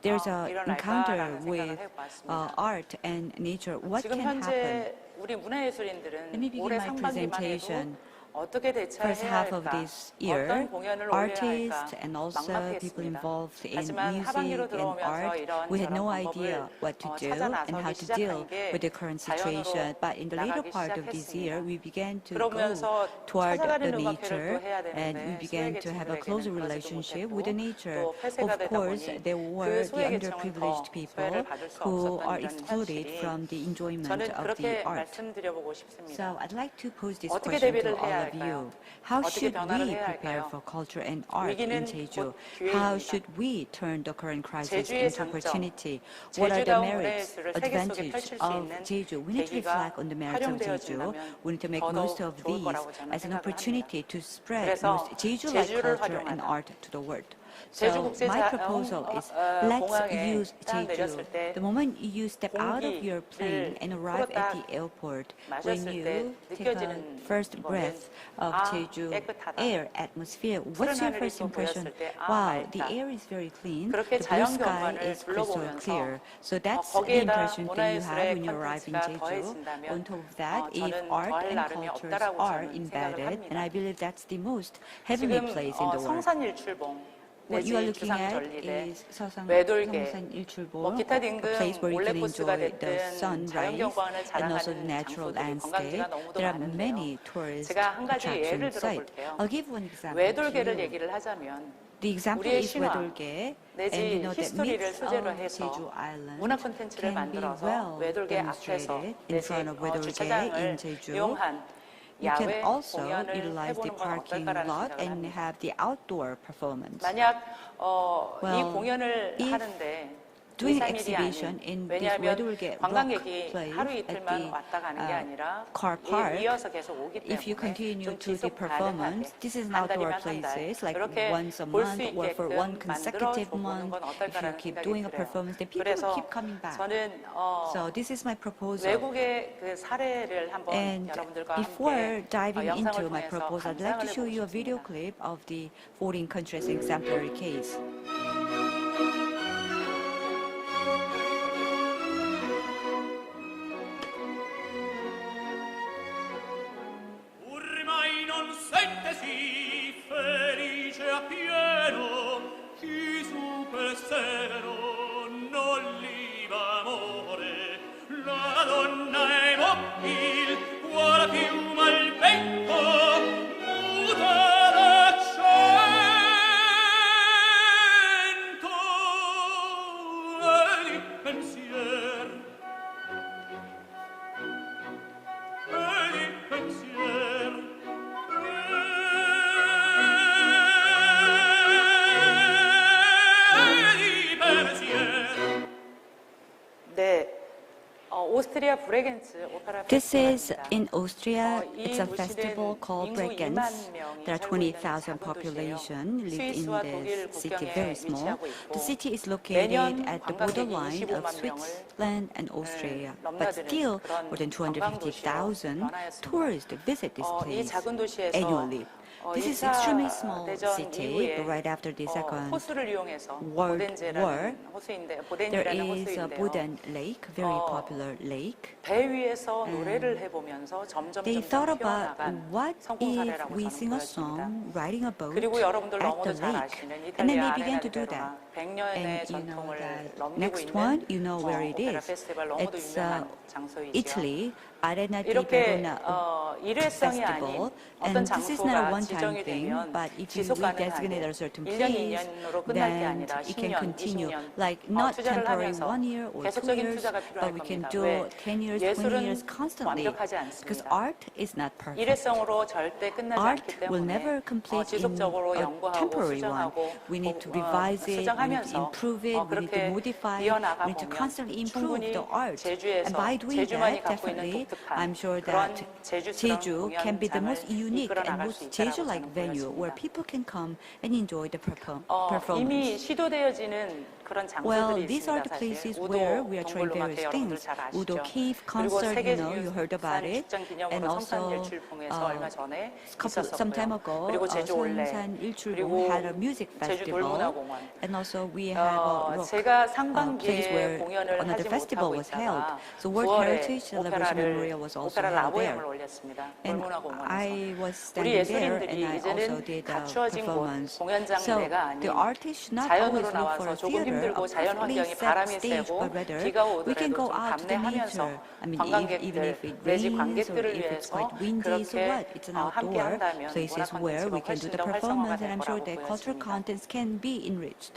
there's a 일어날까라는 encounter 생각을 with 해보았습니다. art and nature, what 지금 can happen? 현재 우리 문화예술인들은 Let me begin 올해 my 상반기만 presentation. 해도 어떻게 대처해야 First half of 할까? this year, 어떤 공연을 올려야 할까? artists and also people 막막했습니다. involved in 하지만 music 하반기로 and 들어오면서 art, we had no 이런저런 idea 방법을 what to do 찾아 and how 나서기 to deal 시작한 게 with the current 자연으로 situation. But in the later 나가기 part of this year, 시작했습니다. we began to go 그러면서 toward 찾아가는 the 음악회를 nature 또 해야 and we 되는데 began 소외계 to have a 친구들에게는 closer 그러지도 relationship 못했고 with the nature. 또 폐쇄가 Of 되다 course, 보니 there 그 were the 소외계층은 underprivileged 더 people 소외를 받을 수 who are 없었던 이런 excluded 현실이 from the enjoyment 저는 of 그렇게 the art. 말씀드려보고 싶습니다. So I'd like to pose this 어떻게 question to 대비를 all 해야 of you. 할까요? How 어떻게 should 변화를 we 해야 prepare 할까요? for culture and art in 위기는 Jeju? 곧 How 기회입니다. should we turn the current crisis 제주의 into 장점, opportunity? What are the 제주다운 merits, 문화예술을 세계 속에 advantage 펼칠 수 of 있는 Jeju? We need to 계기가 reflect on the merits of Jeju. 활용되어진다면 We need to make 더더욱 most of 좋을 these 거라고 저는 as an 생각을 opportunity to spread 그래서 most Jeju-like 제주를 culture and 활용하다. art to the world. 제주 So 국제 my proposal is let's 공항에 use 딱 Jeju. 내렸을 때 The moment you step out of your plane 공기를 and arrive at the 풀었다 airport, when 마셨을 you 때 take a 느껴지는 first 거는 breath of 아, Jeju 깨끗하다. air atmosphere, what's your 하늘이 first 또 impression? 보였을 때, 아, Wow, the 맑다. air is very clean. 그렇게 The blue 자연 sky 경관을 is crystal 둘러보면서 clear. So that's the 거기에다 impression that you have 문화예술의 when you arrive in 컨텐츠가 Jeju. 더해진다면 On top of that, if 저는 art 더할 and 나름이 cultures 없다라고 are 저는 embedded, 생각을 and I 합니다. believe that's the most heavenly 지금 place in the world. 성산일출봉 What you are 내지 looking at 주상절리대 is 서산 외돌개, 일출봉, 기타 a 등등 place where you can 올레코스가 enjoy the 됐든 sunrise 자연경관을 and also the 자랑하는 natural 장소들이 landscape. 관광지가 너무도 There are 많은데요. many tourist 제가 한 가지 attraction 예를 sites. 들어볼게요. I'll give one example. 외돌개를 to you. 얘기를 하자면 The example 우리의 is 신화 외돌개, 내지 and you know that 히스토리를 myths 소재로 of 해서 Jeju Island 문화 콘텐츠를 can be 만들어서 well 외돌개 앞에서 demonstrated in 내지 front of 외돌개 in 주차장을 Jeju. 이용한 You can 야외 also 공연을 utilize the 해보는 건 parking 어떨까라는 lot 생각을 and 합니다. have the outdoor performance. 만약 이 Well, 공연을 if 하는데 doing 2, 3일이 exhibition 아닌 in this 왜냐하면 외돌개 관광객이 rock place 하루 at 이틀만 the 왔다 가는 게 아니라 car park, 이어서 계속 오기 if you 때문에 continue 좀 to the 지속 performance, 가능하게 this is 한 outdoor 달이면 한 달, places, like 그렇게 once a 볼 수 month or for one 있게끔 consecutive 만들어줘 보는 month. 건 If you 어떨까라는 keep 생각이 doing a 들어요. performance, then people 그래서 will keep coming back. 저는 So this is my proposal. 외국의 그 사례를 한번 And 여러분들과 before 함께 diving 영상을 into my 통해서 proposal, I'd like to 감상을 show you a 해보고 video 싶습니다. clip of the 14 countries exemplary case. Ormai non sentesi felice appieno chi su quel seno non liva amore la donna è mobile cuore piuma il vento muta l'accento e di pensier e di pensier e di pensier 네, 오스트리아 브레겐츠 오페라 This is 페스티벌입니다. in Austria. 이 It's a 도시는 festival called 인구 2만 Bregenz. 명이 There are 살고 있는 20,000 작은 population 도시예요. live in 스위스와 독일 this city, 국경에 very small. 위치하고 있고 The city is 매년 located at the 관광객이 borderline of 25만 명을 Switzerland and Austria. But 넘나드는 still, 그런 more than 관광도시로 250,000 변화했습니다. tourists visit this 이 place 작은 도시에서 annually. This is 2차 extremely small 대전 city, 이후에 but right after the second 호수를 이용해서 World 보덴제라는 War, 호수인데 there 보덴이라는 is a 호수인데요. Boden Lake, very 어, popular lake. 배 위에서 노래를 해보면서 점점 They thought about 피어나간 what 성공 if 사례라고 we 저는 sing a 보여집니다. song, riding a boat 그리고 여러분들 at 너무도 the 잘 lake. 아시는 And then 이탈리아 they began to do 아레나베로나 that. 100년의 And you know 전통을 that 넘기고 next 있는 one, you know where it 오페라 is. 페스티벌 너무도 It's 유명한 장소이죠. Italy, Arena di 이렇게 Verona 일회성이 festival. 아닌 어떤 And this is not a 장소가 one-time 지정이 thing, 되면 but if you 지속 redesignate 가능하게 a certain 1년, place, 2년으로 끝날 게 then 아니라 it can 10년, continue. 20년 Like not 투자를 temporary 하면서 1 year or 2 계속적인 years, 투자가 but 필요할 we can 겁니다. do 왜? 10 years, 20 years 예술은 constantly. 완벽하지 Because 않습니다. art is not perfect. 일회성으로 절대 끝나지 Art 않기 will 때문에 never complete in 지속적으로 a 연구하고 temporary one. 수정하고 We need to revise it, we need to 수정하면서 improve it, we need to 그렇게 modify it, 이어나가 we need to 보면 constantly improve 충분히 the art. And 제주에서 by doing 제주만이 that, 갖고 있는 definitely, 독특한 I'm sure 그런 that 제주스러운 Jeju can be the most 공연장을 unique 이끌어 and 나갈 most 수 있다라고 Jeju-like 저는 venue where 보여집니다. people can come and enjoy the 이미 performance. 시도되어지는 그런 Well, 장소들이 these are 있습니다. the places 사실 where 우도 we are trying 동굴 음악회 various 여러분들 things. 잘 아시죠? Udo Cave 그리고 concert, 세계 you heard about it. 축전 기념으로 And also, 성산 일출 봉에서 얼마 전에 some time 있었었고요. ago, 그리고 제주 올레, Samsan 그리고 Ilchulbong had a music 제주 festival. 돌문화공원. And also we have a rock 제가 place 상반기에 where 공연을 another 하지 festival 못하고 was held. 있다가 So World 9월에 Heritage Celebration Memorial was also 오페라 held 라보엠을 there. 올렸습니다. And 돌문화공원에서. I was 우리 standing there 예술인들이 and I also 이제는 did a 갖추어진 곳, performance. 공연장 So 내가 아닌 the artist should not always 자연으로 look for 나와서 a 조금 theater, 힘들고 a 자연 perfectly 환경이 set 바람이 stage, 세고 but rather 비가 we can 오더라도 go 좀 out to the 감내하면서 nature. I mean, even 관광객들 if it 내지 rains or 관객들을 if it's 위해서 quite windy, so 그렇게 what? It's an 함께 outdoor 한다면 places 문화 where we 콘텐츠가 can do 훨씬 the 더 활성화가 performance, 될 and I'm sure 거라고 that cultural 보여집니다. contents can be enriched.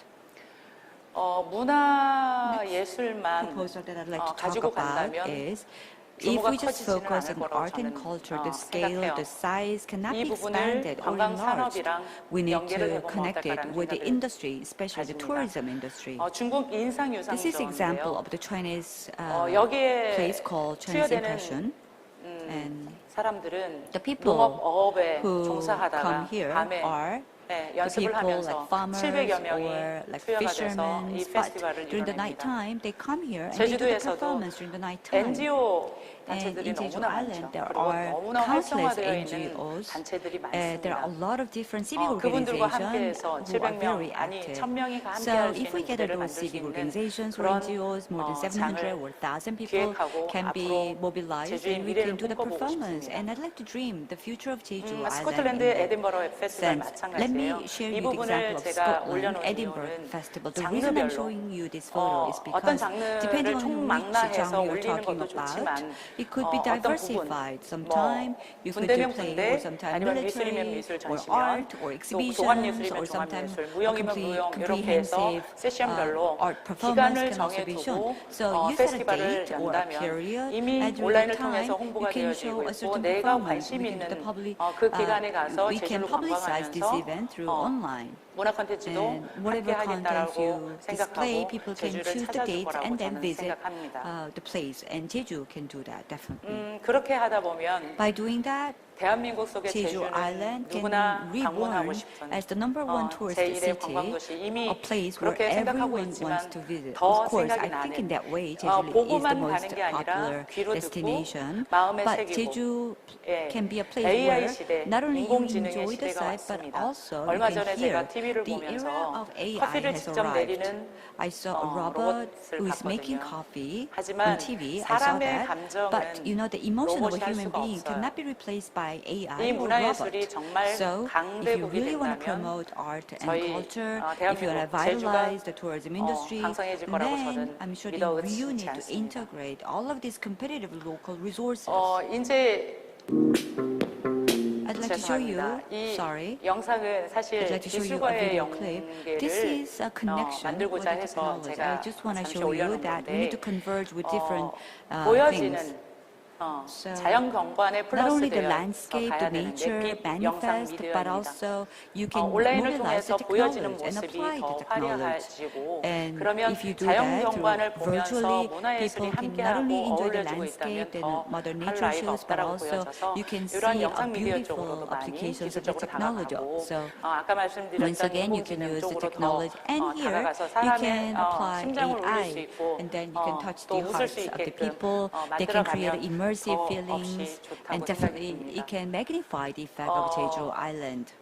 문화 예술만 Proposal that I'd like to talk 가지고 about 간다면 is if 규모가 we just 커지지는 focus 않을 on 거라고 art and 저는 culture, the scale, 생각해요. the size cannot 이 be 부분을 expanded or 관광 enlarged. 산업이랑 We need 연계를 to 해보면 connect it 어떨까라는 with the 생각을 industry, especially the 가집니다. tourism industry. 중국 This is example 인상유상인데요. of the Chinese 여기에 place called Chinese 투여되는 Impression. And 사람들은 the people 농업어업에 who 종사하다가 come here 밤에 are 네, the 연습을 people 하면서 like farmers 700여 명이 or like 투여가 돼서 fishermen. 이 But 페스티벌을 during the night 이뤄냅니다. time, they come here and they do the 제주도에서도 performance during the night time. NGO And 단체들이 in Jeju 너무나 Island, 많죠. there 그리고 are 너무나 countless 활성화되어 있는 NGOs. 단체들이 There are a 많습니다. lot of different civic 그분들과 organizations 함께해서 who are 700명 very 아니 active. 1000명이 함께 So 할 수 if we 있는 gather 무대를 those 만들 수 civic 있는 organizations or 그런 NGOs, more than 700 or 1,000 people 기획하고 can be 앞으로 mobilized 제주의 and we 미래를 can do the 꿈꿔보고 performance. 싶습니다. And I'd like to dream the future of Jeju Island. 스코틀랜드의 in 에딘버러 that 페스티벌 sense. Let me 마찬가지예요. share 이 you the 부분을 example of 제가 Scotland, 올려놓은 Edinburgh 이유는 Festival. The reason I'm 장르별로 showing you this photo is 어떤 because 장르를 depending on which 총망라해서 genre you're 올리는 talking 것도 about, 좋지만 it could be 어떤 부분 diversified. Sometime you could do 군대면 play, 군대, or sometime 아니면 미술이면 military, 미술 or 전시면 art, or 또 exhibitions, 종합예술이면 or sometimes 종합예술, a 무용이면 무용 이렇게 해서 comprehensive 세션별로 art performance 기간을 can also be shown. 정해두고 So you set a 페스티벌을 date or a 연다면 period, 이미 and during 온라인을 that time 통해서 홍보가 you can 되어지고 show a 있고 certain 내가 performance. 관심 We can 있는 do the public, 그 기간에 가서 we can 제주를 publicize this 관광하면서 event through online. 문화 콘텐츠도 And 함께 whatever contents 하겠다라고 you display, 생각하고 people can 제주를 choose the 찾아줄 dates 거라고 and then 저는 visit 생각합니다. the place. And Jeju can do that, definitely. 그렇게 하다 보면 By doing that, 대한민국 속의 Jeju 제주는 Island can 누구나 be 방문하고 reborn 싶은 as the number one tourist 제1의 city, 관광도시 이미 a place where 그렇게 생각하고 everyone 있지만 wants to visit. 더 Of course, 생각이 I think in 나는 that way, Jeju is the 보고만 most 가는 게 아니라 popular 귀로 듣고 destination. 마음에 But 새기고 Jeju 예, can be a place AI where 시대, not only you 인공지능의 enjoy the 시대가 sight, but 왔습니다. also you 얼마 can 전에 hear 제가 TV를 the era 보면서 of AI 커피를 has 직접 arrived. 내리는 I saw a robot 로봇을 who is making 봤거든요. coffee on 하지만 TV. I saw 사람의 that. 감정은 But you know, the emotion of a 로봇이 할 human 수가 being 없어요. cannot be replaced by AI 이 or 문화예술이 robot. 정말 So, if you 강대국이 really want to 된다면 promote art and 저희 culture, if you want to 대한민국 vitalize the tourism industry, 강성해질 거라고 then 저는 I'm sure that 믿어 you 의심치 need to 않습니다. integrate all of these competitive local resources. 이제 I'd like to show you, 죄송합니다. 이 sorry, 영상은 사실 I'd like to show you a 기술과의 video clip. This 연계를 is a connection with 만들고자 the 해서 technology. I 제가 just want to 잠시 show you 올려놓은 that we need to 건데 converge with different things. 보여지는 So, 자연 경관에 Not only the 플러스되어서 landscape, 가야 the 되는데 nature 빛 영상 manifest, but 미디어입니다. also you can 온라인을 mobilize 통해서 the 보여지는 technology and 모습이 apply the 더 technology. 화려해지고 And 그러면 if you do 자연 that 경관을 through 보면서 virtually, 문화예술이 people can not only 함께하고 enjoy the 어울려지고 landscape 있다면 and 더 mother 할 nature 나위가 shows, but 없다라고 also 보여져서 you can 이러한 see 영상 a 미디어 beautiful 쪽으로도 많이 applications of the 기술적으로 technology. 다가가고 So 아까 once 말씀드렸던 again, you can 인공지능 use the 쪽으로 더 technology, and here 다가가서 you 사람의 can apply 심장을 울릴 수 AI, 있고 and then you can touch 또 the 웃을 hearts 수 of the 있게끔 people. They can create 만들어가면 immersive 더 feelings, 없이 좋다고 and 생각이 definitely 듭니다. it can magnify the effect of Jeju Island.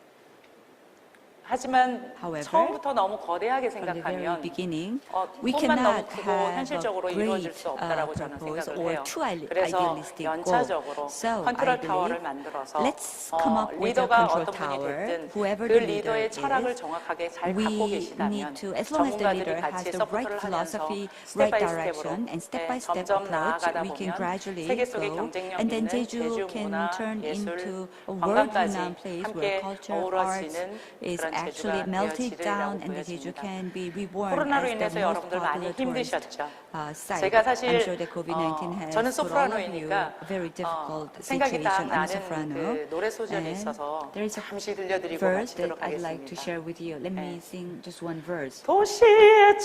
하지만 However, 처음부터 너무 거대하게 From the very 생각하면 beginning, we 꿈만 너무 cannot 크고 have a 현실적으로 이루어질 great 수 없다라고 저는 purpose 생각을 or 해요. too 그래서 idealistic goal. 연차적으로 So I 컨트롤 타워를 believe 만들어서 let's come up with a 리더가 control 어떤 분이 tower, 됐든 whoever 그 the leader 리더의 is. 철학을 정확하게 잘 We 갖고 need 계시다면 to, as long as the leader 전문가들이 has 같이 the right 서포트를 하면서 philosophy, 스텝 right 바이 direction, 스텝으로 and step-by-step 점점 approach, 나아가다 we can 보면 gradually 세계 속의 go, 경쟁력 and then 있는 Jeju 제주 can 문화, turn 예술, into a 관광까지 world-renowned place 함께 where culture, arts 어우러지는 is 그런 actually 제주가 melted 되어지리라고 down, and the Jeju 보여집니다. can be reborn 코로나로 as 인해서 the most 여러분들 많이 popular tourist 힘드셨죠. site. 제가 사실 I'm sure that COVID-19 has 저는 put all of you 소프라노이니까 a very difficult 생각이 딱 situation. I'm a 나는 soprano. 그 노래 소절이 And 있어서 there is a 잠시 들려드리고 verse that 마치도록 I'd like to 하겠습니다. share with you. Let me sing just one verse. 도시의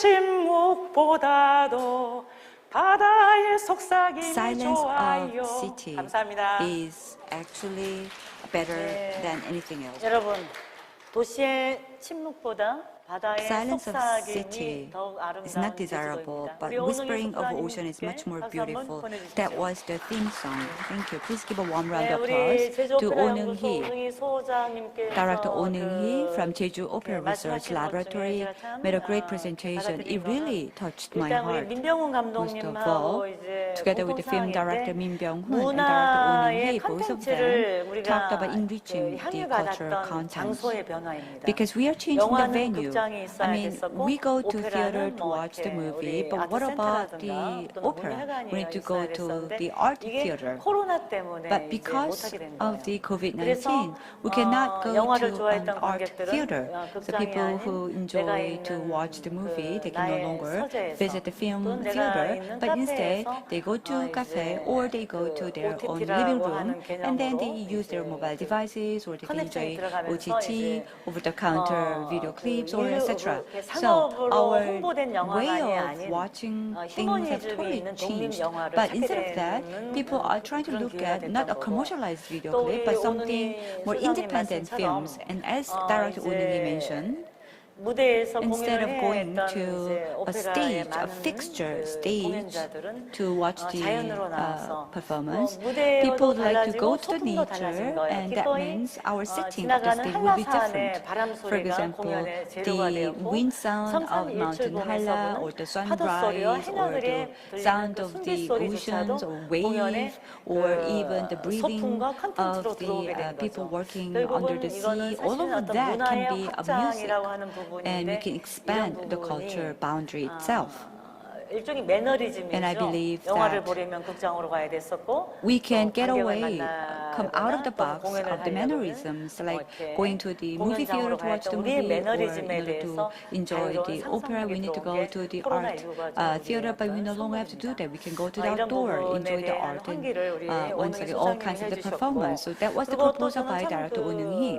침묵보다도 바다의 속삭임이 Silence 좋아요. of city 감사합니다. is actually better than anything else. 여러분, 도시의 침묵보다 바다의 Silence of 속삭임이 city 더욱 is 아름다운 not desirable, 제주도입니다. but 우리 오은희 whispering of ocean is 소프라님께 much more 박수 한번 beautiful. 보내주십시오. That was the theme song. Thank you. Please give a warm round 네, of 우리 applause 제주 to 오페라 Oh 연구소 Neung-hee, 오은희 소장님께서 Director Oh Neung-hee 그 from Jeju Opera Research Laboratory made a great presentation. It really touched my 일단 우리 heart. 민병훈 Most of 감독님하고 all, 이제 together with the film director 공통사항인데 Min Byung-hun and director Oh 문화의 Neung-hee, both of 컨텐츠를 them 우리가 talked about 그 enriching 향해 the cultural 받았던 content. 장소의 변화입니다. Because we are changing the 영화는 venue. 극장이 있어야 I mean, 됐었고 we go to theater 오페라는 to watch the 이렇게 movie, 우리 but what about 아트센터라든가 the 또는 opera? 문예회관이 We need to go 있어야 to 됐었는데 the art 이게 theater. 코로나 때문에 But 이제 because 못하게 된 of the 거예요. COVID-19, 그래서 we cannot go 영화를 to an 좋아했던 art 관객들은 theater. So 극장이 people 아닌 who 내가 enjoy to 있는 watch the movie, they can no 나의 longer 서재에서 visit the film 또는 내가 theater, 있는 but instead 카페에서 they go to cafe 이제 or they go to 그 their own OTT라고 living room, 하는 and then 개념으로 they use their 이제 mobile devices, or they can 커넥션이 enjoy 들어가면서 OTT, 이제 over-the-counter video clips, or etc. 그 So 상업으로 our 홍보된 way 영화관이 of 아닌 watching things have 휴머니즘이 totally 있는 changed. 독립 영화를 But 찾게 instead of that, 되는 people are trying to 그런 look 기회가 at not a 됐던 거고. commercialized video 또 clip, 우리 but something 오은희 more 소장님 independent 말씀처럼 films. And as Director Oh Neung-hee 이제 mentioned, 무대에서 instead of 공연을 going 했던 to 이제 a 오페라의 stage, a 많은 fixture 그 stage 공연자들은 to watch the 자연으로 나와서 performance, 무대도 people would like to go 달라지고 to the 소품도 달라진 nature, 거예요. and that 기꺼이 means our setting of the 지나가는 stage will be 한라산의 different. 바람 For 소리가 example, 공연의 재료가 the 되었고 wind sound of 성산 Mountain Hala, or 일출봉에서는 the 파도 소리와 sunrise, or 해녀들의 the sound 들리는 그 of 숨비 the 소리조차도 oceans, or 공연의 wave, or even the 그 breathing 소품과 컨텐츠로 of 들어오게 the 된 people 거죠. working under 결국은 the 이거는 sea. All 사실은 of 어떤 that 문화의 can be a music, 확장이라고 하는 and we 부분인데 can expand the culture boundary itself. 일종의 And I 매너리즘이죠. believe 영화를 that 보려면 극장으로 가야 됐었고 we can 또 get 관객을 away, come out of the 만나거나 box 또는 공연을 of the 하려면은 mannerisms, like 이렇게 going to the movie theater 공연장으로 to watch the 가야 우리의 movie, or in 매너리즘에 order to 대해서 enjoy 자유로운 the opera, we need to go 상상력이 to the 들어온 art 게 코로나19가 theater, but we no longer have to do that. We can go to the outdoor, enjoy the art, and once again, all kinds of the performance. So that was the 그리고 또 proposal by 저는 Director Oh Neung-hee.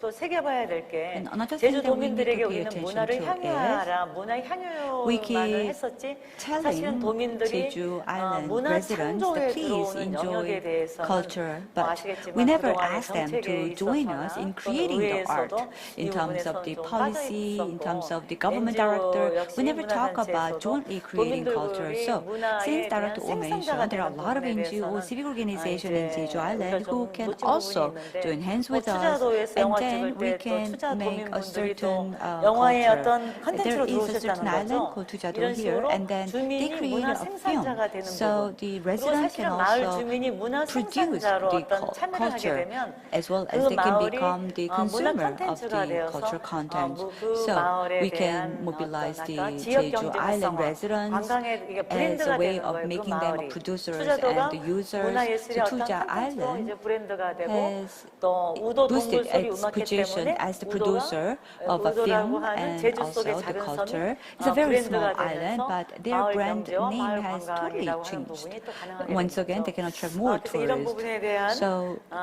또 새겨봐야 될 게 And another thing that we need 제주도민들에게 to pay 우리는 attention 문화를 to 향유하라, 문화 we 향유만을 keep 했었지 telling 사실은 도민들이 Jeju Island 문화 residents 창조에 that please 들어오는 enjoy 영역에 대해서는 culture, 뭐 but 아시겠지만 we never 그동안의 asked them 정책에 to join us 있어서나 in 또는 creating the art. 의회에서도 In 이 terms 부분에서는 of the 좀 policy, in 빠져있었고 terms of the government NGO director, 역시 we never talk about 문화단체에서도 jointly creating culture. 도민들이 So, 문화에 since 대한 Director Oh 생산자가 mentioned, there are a 되는 lot of 부분에 NGO, 대해서는 civic organizations in 이제 Jeju 우리가 Island 좀 who can 놓친 also 부분이 있는데 join hands 뭐 with us, 투자도에서 and 영화 then 찍을 we 때 또 can 투자 make a 도민분들이 certain 또 영화의 culture. 어떤 There 컨텐츠로 is a certain 들어오셨다는 island 거죠. called Tujado 이런 here, 식으로 and then they 주민이 created 문화 a film. 생산자가 되는 So 부분. the 그리고 resident 사실은 can 마을 also 주민이 문화 produce 생산자로 the 어떤 참여를 하게 culture, 되면 as well as 그 they can 마을이 become the 문화 consumer of 콘텐츠가 the 되어서 cultural content. 그 So 마을에 we 대한 can mobilize 어떤 the 아까 지역 Jeju 경제 Island 활성화, residents 관광의 이게 as 브랜드가 a way 되는 of 거예요. 그 making them 마을이. producers 투자도가 and the users. 문화예술의 So 어떤 Tuja 컨텐츠로 Island 이제 브랜드가 되고 has 또 우도 boosted 동굴소리 its 음악회 position 때문에 as the producer of a 우도라고 film 하는 and 제주 also 속의 the 작은 culture. 섬이 It's a very small 브랜드가 island, 되면서 but their 마을 brand 경제와 마을 name has totally 관광이라고 하는 changed. 부분이 또 가능하게 Once 되는 again, 거죠. they can attract more 그래서 이런 tourists. 부분에 대한 So,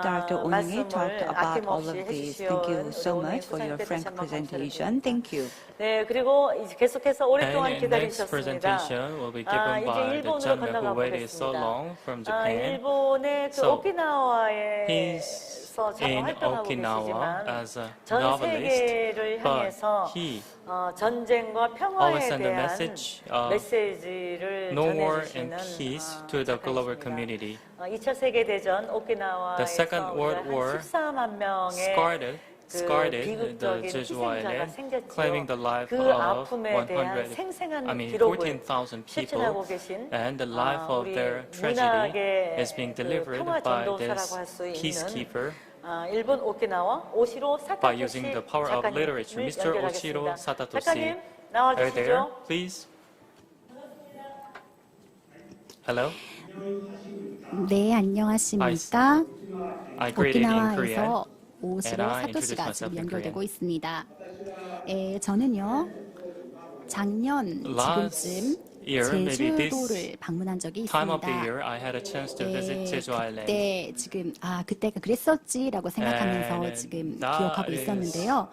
Director Oh Neung-hee talked 말씀을 about all 아낌없이 of these. 해주시온 Thank you so 우리 much for your 소장님께 frank 다시 한번 presentation. 감사드립니다. Thank you. 네, 그리고 이제 계속해서 오랫동안 And next 기다리셨습니다. presentation will be given 이제 by the 일본으로 gentleman 건너가 who waited so 보겠습니다. long from Japan. 일본의 그 So, 오키나와의 He's 작가로서 잠깐 in 활동하고 Okinawa 계시지만 as a 전 novelist, 세계를 but 향해서 he 전쟁과 평화에 always sent a 대한 message of 메시지를 no war and 전해주시는 peace to the global 작가이십니다. community. 2차 세계대전 The 오키나와에서 Second World War 14만 명의 Scarred the 비극적인 Jeju 희생자가 Island, 생겼죠. claiming the life 그 of 아픔에 대한 생생한 기록을 14,000 실천하고 people, 계신 and the life of 우리 their tragedy 문학의 is being delivered 평화 by 전도사라고 this 할 수 있는 peacekeeper 일본 오키나와 오시로 by 사타토시 using the power of literature. 작가님을 Mr. Oshiro 연결하겠습니다. Satatoshi, 작가님 are you there? 나와주시죠. Please. Hello. 네, 안녕하십니까. I greeted in Korean. 오키나와에서 오시로 and I 사토 씨가 introduced 지금 myself in 연결되고 Korean. 있습니다. 저는요, 작년 Last 지금쯤 year, maybe this 제주도를 방문한 적이 time of the 있습니다. year, I had a chance to visit Jeju Island. 그때 지금 그때가 그랬었지라고 생각하면서 And 지금 that 기억하고 is- 있었는데요.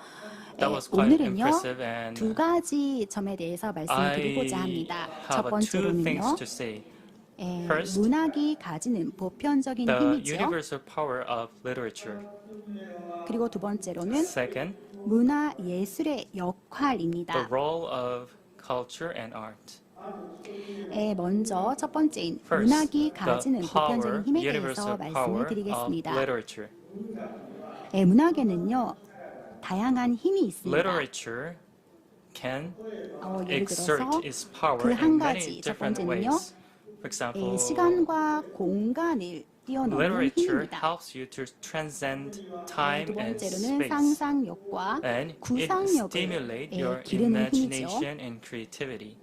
That was quite 오늘은요, impressive, and 두 가지 점에 대해서 말씀을 드리고자 I 합니다. 첫 have two things 번째로는요, to say. 예, First, 문학이 가지는 보편적인 The 힘이죠. universal power of literature. 그리고 두 번째로는 Second, 문화 예술의 the 역할입니다. role of culture and art. 먼저 첫 번째인 First, 문학이 the 가지는 power, 보편적인 힘에 대해서 universal 말씀을 power of 드리겠습니다. literature. 문학에는요, 다양한 힘이 있습니다. Literature can 예를 들어서 exert its power 그 한 in 가지, many 첫 different 번째는요, ways. For example, 시간과 공간을 뛰어넘는 literature 힘입니다. helps you to transcend time 두 and 번째로는 space, 상상력과 and it 구상력을 stimulates your 기르는 힘이죠. imagination and creativity.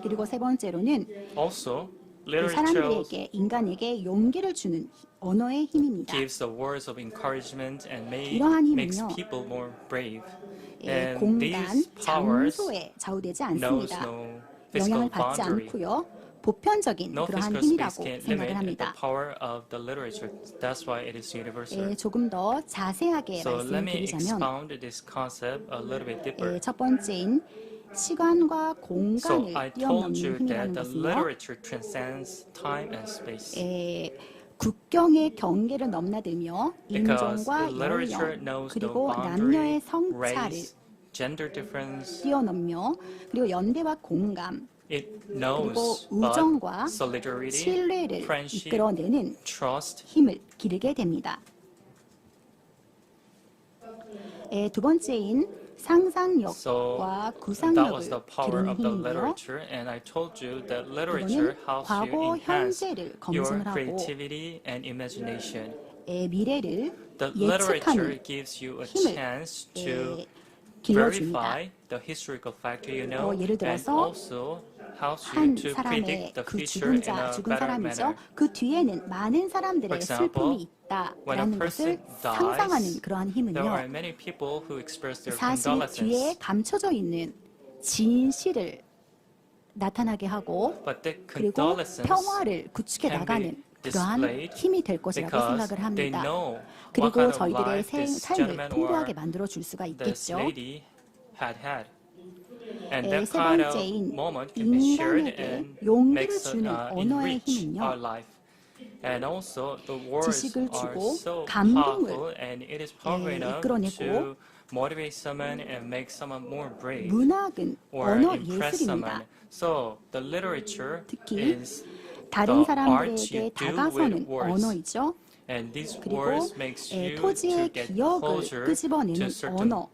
그리고 세 번째로는 Also, 그 literature 사람들에게, 인간에게 용기를 주는 언어의 힘입니다. gives the words of encouragement and 이러한 makes 힘은요, people more brave. 공간, And these powers 장소에 좌우되지 knows 않습니다. no physical 영향을 받지 boundary. 않고요. 보편적인 No 그러한 physical space 힘이라고 can 생각을 limit the 합니다. power of the literature. That's why it is universal. 조금 더 자세하게 So let me 말씀드리자면 expound this concept a little bit deeper. 첫 번째인 시간과 So 공간을 I 뛰어넘는 told you 힘이라는 that the 것은요, literature transcends time and space. 국경의 경계를 넘나들며 Because 인종과 the literature 연령 knows no 그리고 boundary, 남녀의 성차를 race, gender difference. 뛰어넘며 그리고 연대와 공감 It 그리고 knows 우정과 but solidarity, 신뢰를 friendship, 이끌어내는 trust. 힘을 기르게 됩니다. 두 번째인 상상력과 So that was 구상력을 the power 기르는 of the 힘인데요. literature, and I told you that literature 이거는 helps you 과거, enhance 현재를 your 검증을 하고 creativity and imagination. 미래를 The literature 예측하는 gives you a 힘을 chance to 길러줍니다. verify the historical fact you know, 예를 and 들어서 also helps you 한 to 사람의 predict the 그 future in a 죽은 better 사람이죠. manner. 그 뒤에는 많은 사람들의 For example, 슬픔이 when a 있다라는 것을 person 상상하는 dies, 그러한 there are 힘은요, many people who express their 사실 뒤에 condolences, 감춰져 있는 진실을 나타나게 하고 but the 그리고 condolences 평화를 구축해 can 나가는 be 그러한 displayed 힘이 될 것이라고 because 생각을 they 합니다. know what 그리고 kind of 저희들의 life this 삶을 gentleman 풍부하게 or 만들어 줄 수가 this 있겠죠. lady had had. And 세 that kind of 번째인 moment can be shared 인간에게 and 용기를 makes 주는 언어의 enrich 힘은요, our life. And also the words 지식을 are 주고 so 감동을 powerful, and it is powerful enough 이끌어내고 to motivate someone and make someone more brave 문학은 or 언어 impress someone. 예술입니다. So the literature 특히 is 다른 the art you 사람들에게 do with 다가서는 words. 언어이죠. And these 그리고 words makes you to 토지의 get 기억을 closer 끄집어내는 to a certain 언어,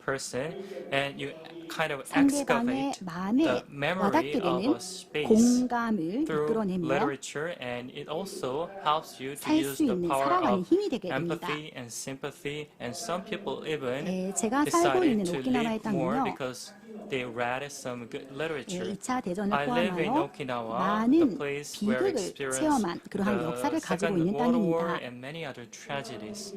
person, and you kind of 상대방의 excavate 마음에 the memory of 와닿게 a space 공감을 through 이끌어내며 literature, and it also helps you to 살 use 수 the 있는 power 살아가는 of 힘이 되게 됩니다. empathy and sympathy, and some people even 제가 살고 있는 decided to 오키나와의 live more 땅은요, because they read some good literature. 2차 대전을 I live in 포함하여 Okinawa, the 많은 place where 비극을 experienced 체험한 그러한 the 역사를 가지고 Second 있는 World War 땅입니다. and many other tragedies.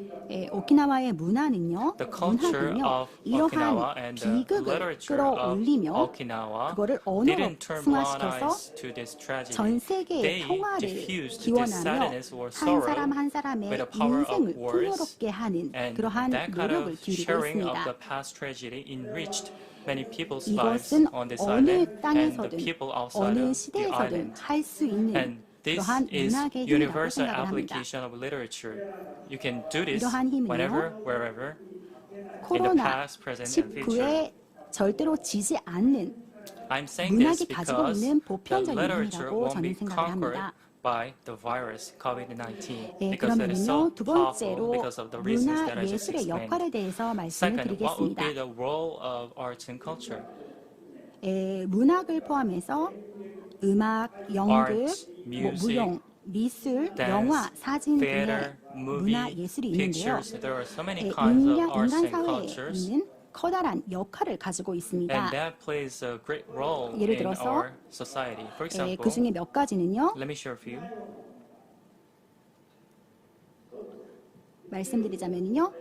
오키나와의 문화는요, The culture 문학은요, of Okinawa 이러한 and the 비극을 literature of 끌어올리며 Okinawa 그거를 언어로 didn't turn blind 승화시켜서 eyes to this tragedy. 전 세계의 They 평화를 diffused this 기원하며 sadness or 한 sorrow 사람 한 사람의 with the power of 인생을 words, 풍요롭게 하는 and 그러한 that kind 노력을 of 기울이고 sharing of 있습니다. the past tragedy enriched many people's lives 이것은 on this 어느 island and the 땅에서든 people outside 어느 of the 시대에서든 island. 할 수 있는 And This 그러한 is 문학의 힘이라고 universal 생각을 합니다. application of literature. You can do this 이러한 힘은요, whenever, wherever, in the 코로나 past, present, and future. 19에 절대로 지지 않는 I'm saying this 문학이 가지고 because 있는 the 보편적인 literature 힘이라고 won't 저는 be 생각을 conquered 합니다. by the virus COVID-19 예, because that is so 그러면요, 두 powerful 번째로 because of the reasons 문화 that I just 예술의 explained. 역할에 대해서 말씀을 Second, what would 드리겠습니다. be the role of arts and culture? 문학을 포함해서 음악, 연극, Arts, music, 무용, 미술, dance, 영화, 사진 theater, 등의 문화 movie, 예술이 있는데요. pictures. There are so many kinds of arts 인간 and 사회에 cultures, 있는 커다란 역할을 가지고 있습니다. and that plays a great role 예를 in 들어서, our society. For example, 그 중에 몇 가지는요, let me share a few. 말씀드리자면요,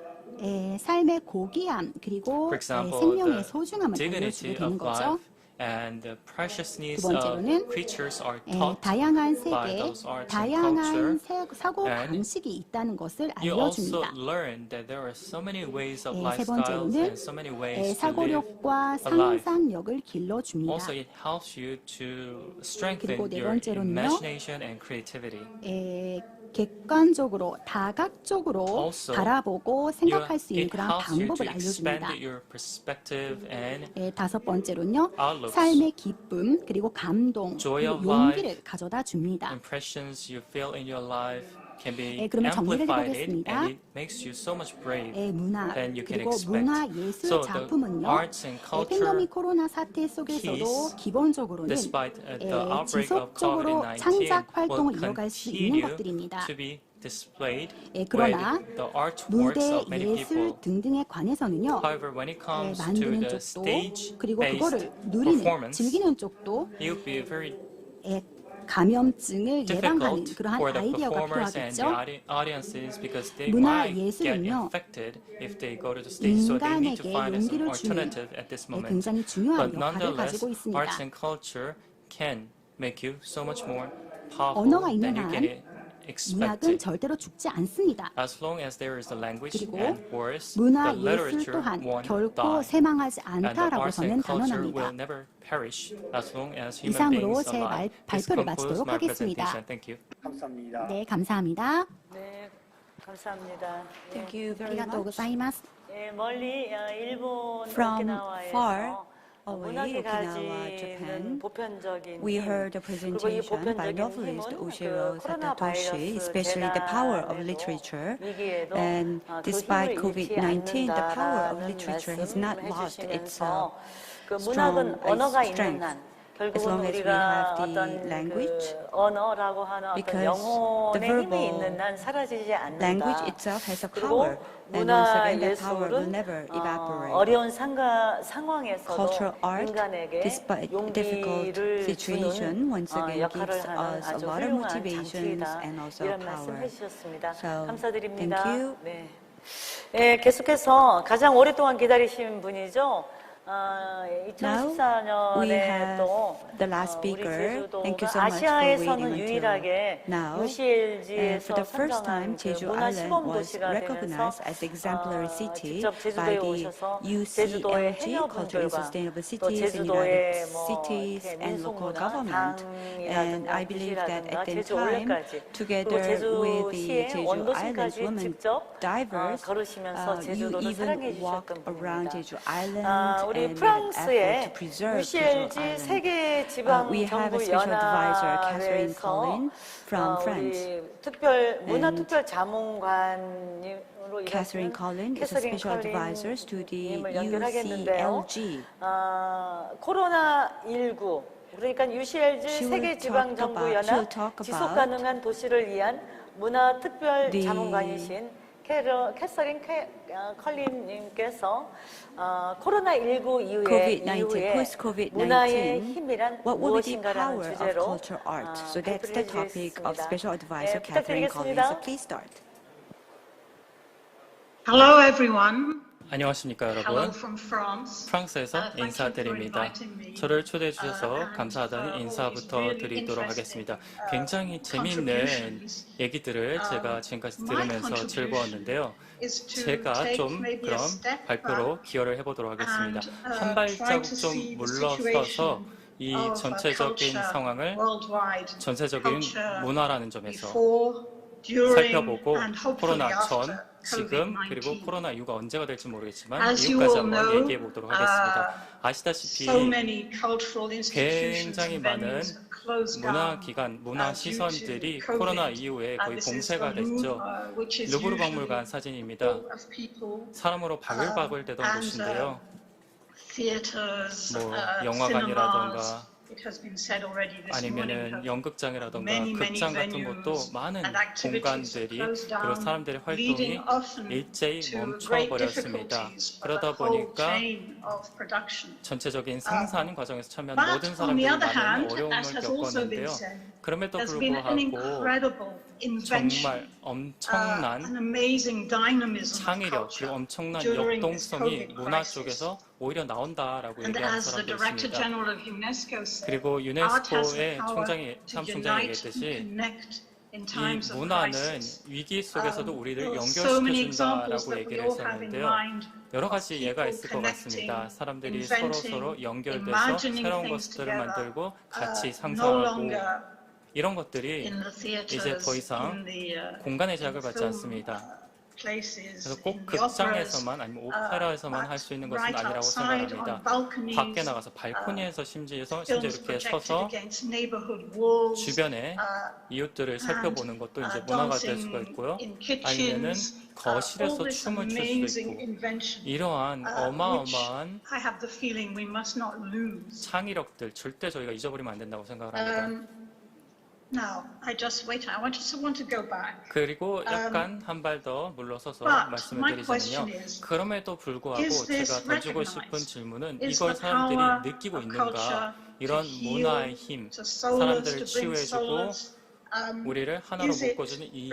삶의 고귀함 그리고 For example, 생명의 the 소중함을 dignity 알려주게 되는 of 거죠. life and the preciousness 두 of 번째로는, creatures are taught 다양한 by 세계, those arts and 다양한 culture. 사고 And 방식이 있다는 것을 You also 알려줍니다. learn that there are so many ways of 세 lifestyles 번째로는, and so many ways to live. 사고력과 alive. 상상력을 길러줍니다. Also, it helps you to strengthen 그리고 네 your 번째로는요, imagination and creativity. 객관적으로 다각적으로 Also, 바라보고 생각할 수 있는 it 그런 helps you to 방법을 알려줍니다. expand your perspective and 다섯 번째로는요, outlooks. 삶의 기쁨 그리고 감동 Joy 그리고 of 용기를 life, 가져다 줍니다. impressions you feel in your life can be 그러면 정리를 amplified 해보겠습니다. and it makes you so much brave 문화 than you can 그리고 expect. 문화 예술 So the 작품은요, arts and culture 팬데믹 코로나 사태 속에서도 piece, 기본적으로는 despite the outbreak of 지속적으로 COVID-19 창작 will 활동을 이어갈 수 있는 continue 것들입니다. to be displayed 그러나 with the artworks 무대, of many 예술 people. 등등에 관해서는요, However, when it comes to 만드는 the 쪽도 그리고 stage-based 그거를 누리는, performance, 즐기는 쪽도 it would be very 감염증을 예방하는 difficult 그러한 for the 아이디어가 performers and the 필요하겠죠. audiences because they 문화 might get 예술은요, infected if they go to the stage. So they need to 인간에게 find some 용기를 주는 alternative at this moment. 굉장히 중요한 But 역할을 nonetheless, 가지고 있습니다. arts and culture can make you so much more powerful 언어가 있는 than you 한 can 문학은 expect. 절대로 죽지 않습니다. As long as there is a language 그리고 and words, 문화 the 예술 literature 또한 won't 결코 die. 쇠망하지 And the 않다라고 arts 저는 and culture will 단언합니다. never perish as long as human 이상으로 beings 제 alive. This 발표를 concludes 마치도록 my 하겠습니다. presentation. Thank you. 감사합니다. 네, 감사합니다. 네, 감사합니다. Thank you very ありがとうご much. ざいます。 멀리 일본 From 오키나와에서 far away, 문학이 Okinawa, 가지는 Japan, 보편적인 we 힘, heard a 그리고 이 presentation by 보편적인 novelist 힘은 Oshiro 코로나 Satoshi, 바이러스 especially the power of 재난에도 literature. 위기에도 And 그 despite 힘을 잃지 COVID-19, the power of 않는다라는 literature has not lost its 말씀해주시면서 그 strong 문학은 언어가 있는 strength. 한 As 결국은 long as we 우리가 have the 어떤 language, 그 언어라고 하는 어떤 because 영혼의 the 힘이 verbal 있는 한 사라지지 않는다. language itself has a 그리고 power, and once 문화 again, that power will 예술은 never evaporate. 어려운 상황에서도 Cultural art, 인간에게 despite difficult 용기를 situation, 주는 once again 역할을 gives 하는 us a 아주 lot of 훌륭한 motivations 장치이다. and also 이런 power. 말씀 해주셨습니다. So, 감사드립니다. thank you. 네. 네, 계속해서 가장 오랫동안 기다리신 분이죠. Now we 2014년에 have 또 the last 우리 speaker. Thank you 제주도가 so much for 아시아에서는 waiting 유일하게 until now. And UCLG에서 for the first time, 선정한 그 Jeju 문화 Island 시범 was 도시가 되면서 recognized as exemplary city 직접 by 제주도에 the 오셔서 제주도의 UCLG, Culture and 해녀분들과 Sustainable 또 Cities in 제주도의 United 뭐 Cities 이렇게 and local 민속문화, government. And 당이라든가 I believe that 굿이라든가 at that 제주 time, 올레까지 그리고 together with the 제주시의 Jeju 원도심까지 Islands women 직접 divers, 걸으시면서 you 제주도를 even 사랑해 walk 주셨던 around 분입니다. Jeju Island 우리 and made an effort 프랑스의 to preserve Jeju UCLG Island. 세계 지방 We have a 정부 special advisor, Catherine 연합에서 Collin, from France. 우리 문화 And 특별 자문관으로 Catherine 일하시는 Collin is a 캐서린 special advisor to the 님을 연결하겠는데요. UCLG. 코로나 19 그러니까 UCLG She will 세계 지방 talk 정부 about- 연합 she will talk 지속 about 가능한 도시를 위한 문화 특별 the- 자문관이신 캐서린 컬린님께서 코로나 19 이후에 COVID-19, post-COVID-19, 문화의 힘이란 What will be the 무엇인가라는 power of 주제로 cultural art? So that's the topic of 발표를 special advisor 네, Catherine Collin. 부탁드리겠습니다. So please start. Hello, everyone. 안녕하십니까 Hello 여러분. from France. 프랑스에서 Thank you 인사드립니다. for inviting me. 저를 초대해 주셔서 감사하다는 인사부터 드리도록 하겠습니다. 굉장히 재미있는 얘기들을 제가 지금까지 들으면서 즐거웠는데요. 제가 좀 그럼 발표로 기여를 해보도록 하겠습니다. 한 발자국 좀 물러서서 이 전체적인 상황을 전세적인 문화라는 점에서 살펴보고 코로나 전, 지금, 그리고 코로나 이후가 언제가 될지 모르겠지만 이후까지 한번 얘기해 보도록 하겠습니다. 아시다시피 굉장히 많은 문화기관, 문화시설들이 코로나 이후에 거의 봉쇄가 됐죠. 루브르 박물관 사진입니다. 사람으로 바글바글 되던 곳인데요. 뭐 영화관이라던가 아니면은 연극장이라던가 극장 같은 것도 많은 공간들이 그리고 사람들의 활동이 일제히 멈춰버렸습니다. 그러다 보니까 전체적인 생산 과정에서 참여한 모든 사람들이 많은 어려움을 겪었는데요. 그럼에도 불구하고 정말 엄청난 창의력 그리고 엄청난 역동성이 문화 쪽에서 오히려 나온다라고 얘기하는 사람도 있습니다. 그리고 유네스코의 사무총장이 얘기했듯이 이 문화는 위기 속에서도 우리를 연결시켜준다라고 얘기를 했었는데요. 여러 가지 예가 있을 것 같습니다. 사람들이 서로 연결돼서 새로운 것들을 만들고 같이 상상하고 이런 것들이 이제 더 이상 공간의 제약을 받지 않습니다. 그래서 꼭 극장에서만 아니면 오페라에서만 할 수 있는 것은 아니라고 생각합니다. 밖에 나가서 발코니에서 심지어 이렇게 서서 주변의 이웃들을 살펴보는 것도 이제 문화가 될 수가 있고요. 아니면은 거실에서 춤을 출 수도 있고 이러한 어마어마한 창의력들 절대 저희가 잊어버리면 안 된다고 생각을 합니다. 그리고 약간 한 발 더 물러서서 말씀을 드리자면요. 그럼에도 불구하고 제가 던지고 싶은 질문은 이걸 사람들이 느끼고 있는가? 이런 문화의 힘, 사람들을 치유해주고 우리를 하나로 묶어주는 이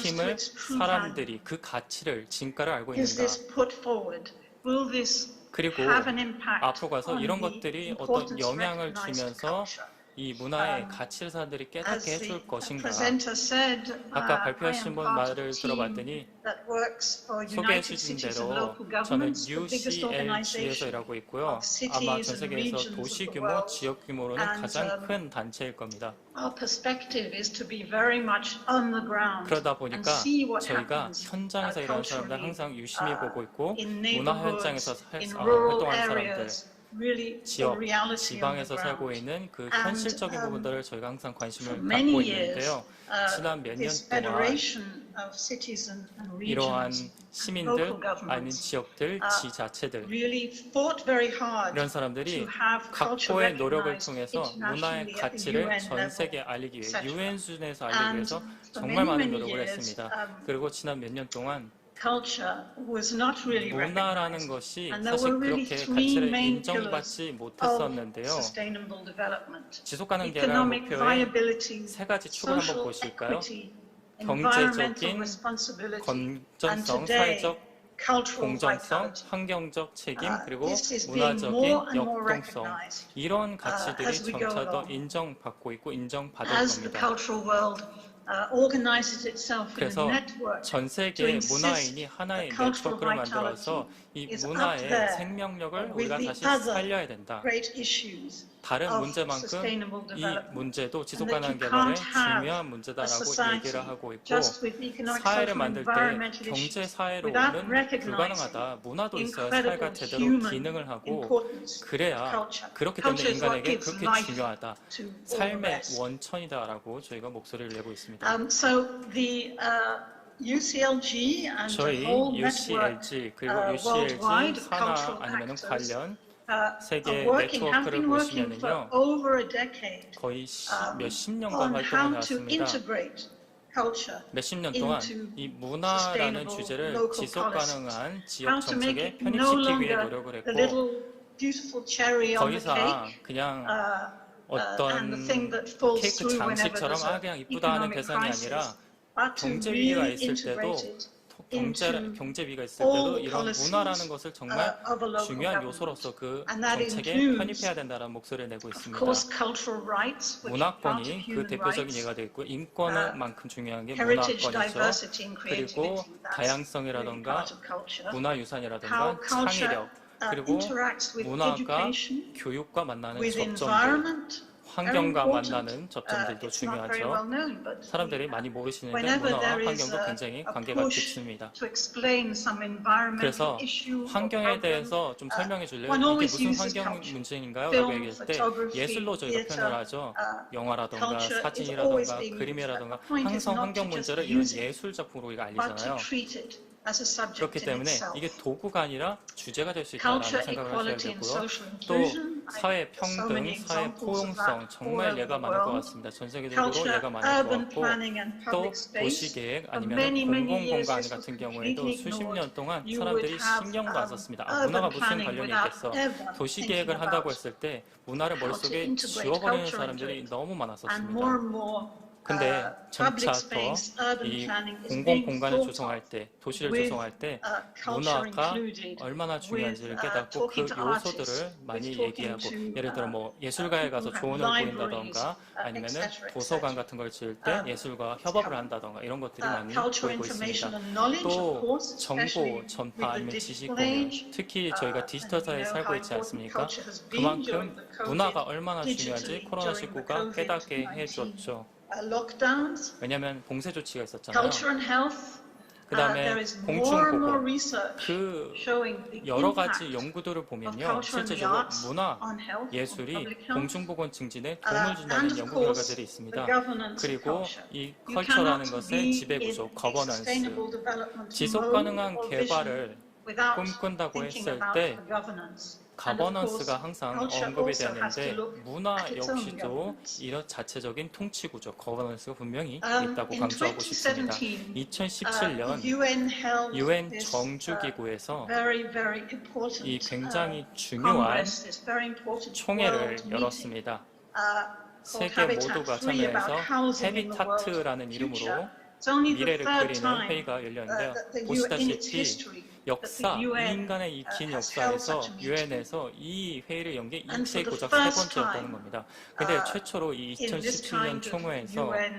힘을 사람들이 그 가치를 진가를 알고 있는가? 그리고 앞으로 가서 이런 것들이 어떤 영향을 주면서 이 문화의 가치를 사람들이 깨닫게 해줄 것인가? 아까 발표하신 분 말을 들어봤더니 소개해 주신 대로 저는 UCLG에서 일하고 있고요. 아마 전 세계에서 도시 규모, 지역 규모로는 가장 큰 단체일 겁니다. 그러다 보니까 저희가 현장에서 일하는 사람들 항상 유심히 보고 있고 문화 현장에서 활동하는 사람들 지역, 지방에서 살고 있는 그 현실적인 부분들을 저희가 항상 관심을 갖고 있는데요. 지난 몇 년 동안 이러한 시민들, 아닌 지역들, 지자체들 이런 사람들이 각고의 노력을 통해서 문화의 가치를 전 세계에 알리기 위해 UN 수준에서 알리기 위해서 정말 많은 노력을 했습니다. 그리고 지난 몇 년 동안 문화라는 것이 사실 그렇게 가치를 인정받지 못했었는데요. 지속가능 개발 목표의 세 가지 축을 한번 보실까요? 경제적인 건전성, 사회적 공정성, 환경적 책임, 그리고 문화적인 역동성 이런 가치들이 점차 더 인정받고 있고 인정받을 겁니다. 그래서 전 세계 문화인이 하나의 네트워크를 만들어서 이 문화의 생명력을 우리가 다시 살려야 된다. 다른 문제만큼 이 문제도 지속가능한 개발의 중요한 문제다라고 얘기를 하고 있고 사회를 만들 때 경제 사회로 오는 불가능하다. 문화도 있어야 사회가 제대로 기능을 하고 그래야 그렇기 때문에 인간에게 그렇게 중요하다. 삶의 원천이다라고 저희가 목소리를 내고 있습니다. 저희 UCLG 그리고 UCLG 산하 아니면 관련 세계 네트워크를 보시면은요 거의 몇십 년간 활동을 해왔습니다. 몇십 년 동안 이 문화라는 주제를 지속 가능한 지역 정책에 편입시키기 위해 노력을 했고 더 이상 그냥 어떤 케이크 장식처럼 그냥 이쁘다 하는 대상이 아니라 경제 위기가 있을 때도 경제 위기가 있을 때도 이런 문화라는 것을 정말 중요한 요소로서 그 정책에 편입해야 된다는 목소리를 내고 있습니다. 문화권이 그 대표적인 예가 되어 있고 인권만큼 중요한 게 문화권이죠. 그리고 다양성이라던가 문화유산이라던가 창의력 그리고 interacts with 문화가 education, 교육과 만나는 with 접점들, environment. 환경과 very important. 만나는 접점들도 It's not very well 중요하죠. known, but 사람들이 많이 모르시는데 whenever 문화와 there is 환경도 굉장히 a 관계가 push 깊습니다. to explain some environmental 그래서 issue or 환경에 problem, 대해서 좀 설명해 줄래요? one 이게 always 무슨 uses 환경 culture. 문제인가요? Film, 라고 얘기했을 때 photography, 예술로 저희가 theater, 표현을 하죠. 영화라던가 culture is always 사진이라던가 being used. 그림이라던가 The point is 항상 not 환경 to just 문제를 이런 use it, 예술 작품으로 우리가 but to 알리잖아요. treat it as a subject 그렇기 in 때문에 itself. 이게 도구가 아니라 주제가 될 수 있다는 Culture, 생각을 하셔야 equality and 되고요. social 또 inclusion. 사회 So 평등, many 사회 examples of 포용성 that all 정말 over 예가 the 많을 것 world. 같습니다. 전 세계적으로 Culture, 예가 많을 것 urban 같고 planning and 또 public space. 도시계획 For 아니면 many years 공공공간 this was 같은 경우에도 completely 수십 년 ignored. 동안 You 사람들이 would have, 신경도 안 썼습니다. 아, urban 문화가 무슨 planning 관련이 without 있겠어. ever 도시계획을 thinking 한다고 about 했을 때 문화를 how to 머릿속에 integrate 지워버리는 culture into 사람들이 it. 너무 And 많았었습니다. more and more 근데 점차 public space, 더 urban 이 planning is 공공 being 공간을 thought 조성할 of 때, 도시를 with, 조성할 때 culture 문화가 included, 얼마나 중요한지를 with, 깨닫고 그 talking to 요소들을 artists, 많이 with talking 얘기하고 to, 예를 들어 뭐 예술가에 가서 who have 조언을 libraries, 구한다던가 아니면은 etc., 도서관 같은 걸 지을 때 예술가와 협업을 한다던가 이런 것들이 많이 cultural 보이고 information 있습니다. and knowledge, of 또 course, especially 정보, 전파 with 아니면 the 지식 digital 공유, age. 특히 저희가 디지털 사회에 And you know 살고 how 있지 important 않습니까? culture has been during 그만큼 the COVID 문화가 얼마나 digitally 중요한지 during the 코로나19가 깨닫게 COVID-19 해줬죠. lockdowns. 왜냐하면 봉쇄 조치가 있었잖아요. Culture and health. 그 다음에 There is more and more 공중보건, research 그 showing the 여러 impact 가지 연구들을 of 보면요, culture and the 실제적으로 arts 문화, on health, on 예술이 public health. 공중보건 증진에 도움을 준다는 And of 연구 course, 결과들이 the 있습니다. governance of 그리고 culture. 이 You 컬처라는 cannot 것의 be 지배구조, in a 거버넌스, sustainable development 지속 mode 가능한 or 개발을 vision without 꿈꾼다고 thinking 했을 about 때 the governance. 가버넌스가 항상 culture 언급이 also has to 되는데 look 문화 at its own 역시도 governance. 이런 자체적인 통치구조, 거버넌스가 분명히 In 있다고 강조하고 싶습니다. 2017년 UN held UN this, 정주기구에서 very, very important, 이 굉장히 중요한 Congress, this very important 총회를 world meeting, 열었습니다. called 세계 Habitat 모두가 3 about 참여해서 housing in the world 헤비타트라는 이름으로 future. It's only the 미래를 third 그리는 time 회의가 열렸는데요. that the UN in its 보시다시피 history 역사, that the 이 UN 인간의 이 긴 has held 역사에서 such a meeting. 유엔에서 이 회의를 연 게 And 이제 for the 고작 세 first 번째였다는 time, 겁니다. 근데 최초로 이 in this 2017년 kind of 총회에서 UN,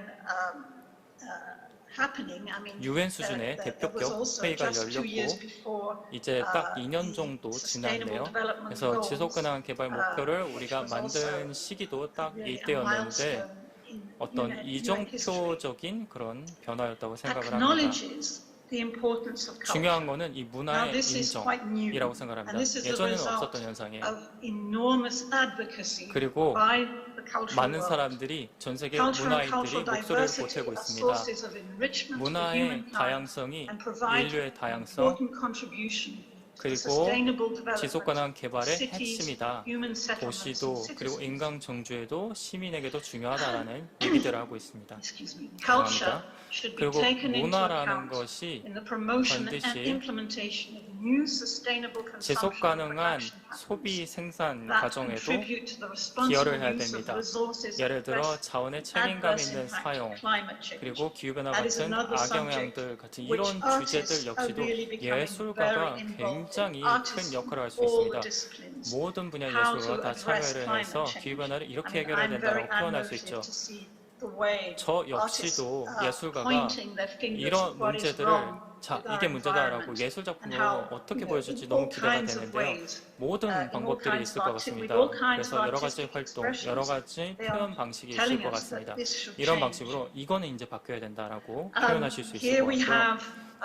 happening, I mean, 유엔 수준의 there was 대표격 also 회의가 just 2 years 열렸고 before, 이제 딱 2년 the 정도 Sustainable 지났네요. Development 그래서 Goals, 지속가능한 개발 목표를 우리가 which was also 만든 시기도 딱 really a 이때였는데 milestone in 어떤 UN 이정표적인 그런 변화였다고 생각을 합니다. acknowledges the importance of culture. 중요한 거는 이 Now, 문화의 this is quite new, 인정이라고 생각합니다. and this is the 예전에는 result 없었던 현상이에요. of enormous advocacy 그리고 by the cultural 많은 world. 사람들이 전 세계 Culture and 문화인들이 cultural 목소리를 diversity 보태고 are 있습니다. sources of enrichment for 문화의 humankind 다양성이 and provide 인류의 다양성 important contribution to 그리고 sustainable development 지속가능한 개발의 of cities, 핵심이다. human settlements, 도시도 and 그리고 citizens. 인간 정주에도 시민에게도 중요하다라는 얘기들을 하고 있습니다. Excuse me. Culture 감사합니다. should be 그리고 taken into 문화라는 account 것이 in the promotion and 반드시 implementation of new sustainable 지속 consumption 가능한 production patterns 소비 생산 that 과정에도 contribute to the responsible 기여를 해야 use of 됩니다. resources 예를 들어 address 자원의 책임감 adverse 있는 impact 사용, of climate change. 그리고 기후변화 That is 같은 another 악영향들 subject 같은 which 이런 artists 주제들 are 역시도 really becoming 예술가가 very involved 굉장히 in. 큰 Artists 역할을 할 수 all 있습니다. the disciplines. 모든 분야 How 예술가가 to 다 address 참여를 climate 해서 change. 기후변화를 I 이렇게 mean, 해결해야 I'm very 된다고 표현할 수 admirative 있죠. to see the way 저 artists 역시도 are 예술가가 pointing their fingers 이런 at what is 문제들을 wrong 자, with our 이게 문제다라고 environment 예술 작품으로 and how, 어떻게 you know, 보여줄지 in 너무 all 기대가 kinds of 되는데요. ways, 모든 in all 방법들이 kinds 있을 of 것 artistic, 같습니다. with all kinds 그래서 of 여러 가지 artistic 활동, expressions, 여러 가지 they are 표현 방식이 있을 telling 것 us that 같습니다. this should 이런 change. 방식으로 이거는 이제 바뀌어야 된다라고 표현하실 수 있을 Here 것 we 같고요. have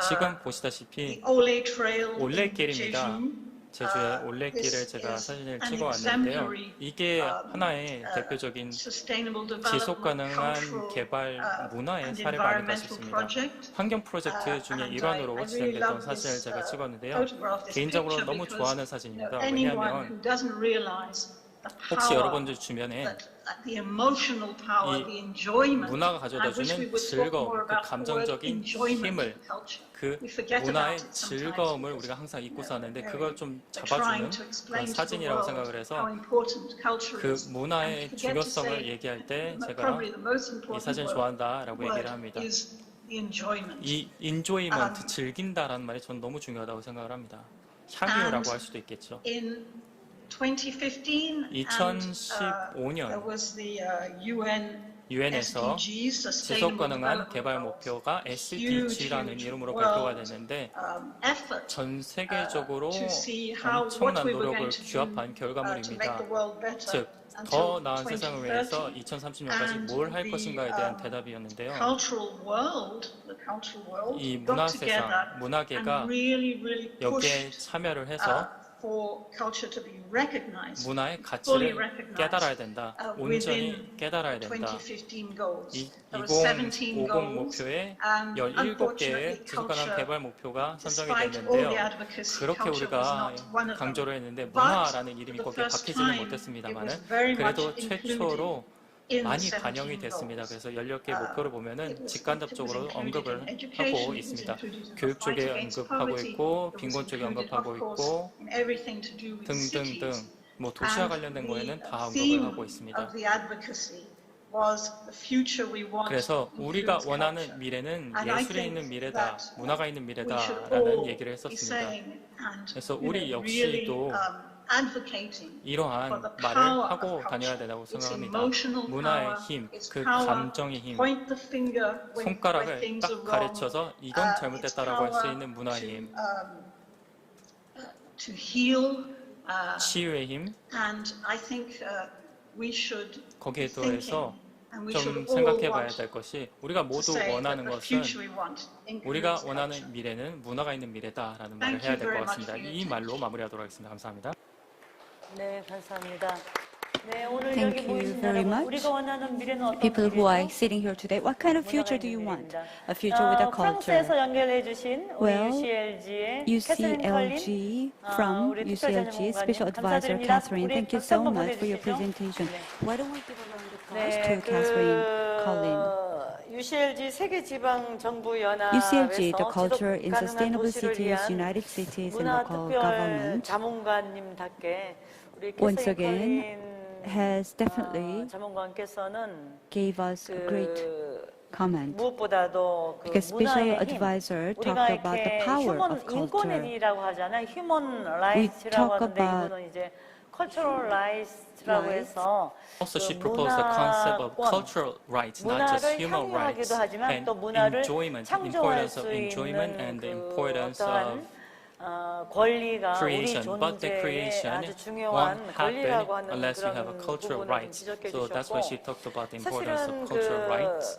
지금 the 보시다시피 Ole Trail in 올레길입니다. Jeju. 제주의 올레길을 This 제가 is 사진을 an 찍어왔는데요. exemplary, 이게 하나의 대표적인 sustainable 지속 development, 가능한 cultural, 개발 문화의 and 사례가 아닐까 environmental 싶습니다. project. 환경 프로젝트 중에 And 일환으로 I really 진행됐던 love 사진을 this, 제가 찍었는데요. photograph, this 개인적으로 picture, 너무 because, 좋아하는 you 사진입니다. know, anyone 왜냐하면 who doesn't realize the 혹시 power 여러분들 주변에 that the emotional power, 이 the enjoyment. 문화가 I wish we 가져다주는 would talk 즐거움, more 그 about the word 감정적인 enjoyment 힘을, in culture. 그 We forget 문화의 about it sometimes 즐거움을 because, 우리가 항상 잊고 you know, 사는데 we're 그걸 좀 trying 잡아주는 to 그런 explain to the 사진이라고 world 생각을 how 해서 important culture 그 is. 문화의 And forget to 중요성을 say 얘기할 때 제가 probably the most 이 important 사진 좋아한다라고 얘기를 합니다. word is the enjoyment. 이 enjoyment, 즐긴다라는 말이 전 너무 중요하다고 생각을 합니다. 향유라고 할 수도 있겠죠. In 2015, 2015년 there was the UN 유엔에서 SDGs, 지속 Sustainable 가능한 Development 개발 Goals, 목표가 SDG라는 huge 이름으로 world, 발표가 됐는데 effort 전 세계적으로 to see how what 엄청난 we were 노력을 going to do 규합한 to make 결과물입니다. the world better 즉, 더 until 나은 세상을 위해서 2030. 2030년까지 뭘 할 것인가에 대한 대답이었는데요. Cultural world, the cultural world, 이 got 문화 together 세상, 문화계가 and really 여기에 pushed 참여를 해서 for culture to be recognized, 문화의 fully 가치를 recognized, 깨달아야 된다. 온전히 within 깨달아야 된다. 2015 goals. 이 There were 17 2050 goals, 목표에 and 17개의 unfortunately 지속가능 culture, 개발 목표가 선정이 despite all 됐는데요. the advocacy, 그렇게 culture was 우리가 not one of them. 강조를 했는데 But 문화라는 이름이 for the 거기에 first 박히지는 time, 못했습니다만은 it was very 그래도 much 최초로 in 많이 the 반영이 17 됐습니다. goals. 그래서 18개 목표를 보면은 직간접적으로 it was 언급을 included in education, 하고 it was 있습니다. included in the 교육 fight 쪽에 against 언급하고 poverty, 있고 it was 빈곤 쪽에 included, 언급하고 of course, 있고 in everything to do with 등등등 cities. 뭐 도시와 And 관련된 거에는 the 다 언급을 theme 하고 있습니다. of the advocacy was the future we want 그래서 우리가 includes 원하는 culture. 미래는 And I 예술이 think 있는 미래다, that 문화가 있는 we should 미래다라는 all 얘기를 be 했었습니다. saying and, 그래서 you 우리 know, really, 역시도 advocating for 이러한 the 말을 power 하고 of 다녀야 culture. 된다고 Its 생각합니다. emotional 문화의 power, 힘, its 그 power, 감정의 힘, point the finger when 손가락을 things are 딱 wrong, 가르쳐서 이건 its 잘못됐다라고 할 수 power 있는 문화의 힘, to heal, 치유의 힘, and I think we should 거기에 be 더해서 thinking, and we 좀 should all 생각해 봐야 want 될 것이 우리가 to 모두 say that 원하는 the 것은 future we want 우리가 includes 원하는 culture. 미래는 문화가 있는 미래다라는 말을 Thank 해야 you 될 very 것 much 같습니다. for your 이 말로 마무리하도록 하겠습니다. 감사합니다. 네, 감사합니다. 네, 오늘 Thank 여기 you 모이신 very 여러분, much. 우리가 원하는 미래는 어떤 People who are 미래죠? sitting here today, what kind of future do you want? A future with a 프랑스에서 culture. 연결해 주신 우리 Well, UCLG의 캐서린 컬린 UCLG from 우리 UCLG Special 특별자문관님 Advisor 감사드립니다. Catherine. 우리 Thank you 박수 so 한번 much for your 보내주시죠. presentation. 네. Why don't we give a round of applause 네, to Catherine Collin? UCLG 세계 지방 정부 UCLG, the 연합에서 Culture 지속 in 가능한 Sustainable 도시를 Cities, 위한 United Cities and 문화 Local 특별 Government 자문관님답게 우리 once 캐서린 again 컬린 has definitely 자문관께서는 gave us a great comment. 무엇보다도 그 Because Special 문화의 힘, Advisor 우리가 talked about the 이렇게 power 휴먼 of culture. 인권이라고 하잖아요. 휴먼 We 라이츠라고 talk 하는데 about 이거는 이제 cultural rights라고 rights. 해서 Also, she 그 proposed the concept of 문화권, cultural rights, not just 문화를 human rights, 향유하기도 하지만 and 또 문화를 enjoyment, 창조할 importance of 수 enjoyment 있는 and the 그 importance 어떠한 of 권리가 우리 creation. But the 존재의 creation 아주 won't 중요한 권리라고 happen 하는 unless you have a 그런 cultural 부분을 rights. 지적해 So that's why she 주셨고 talked about the importance 사실은 of cultural rights.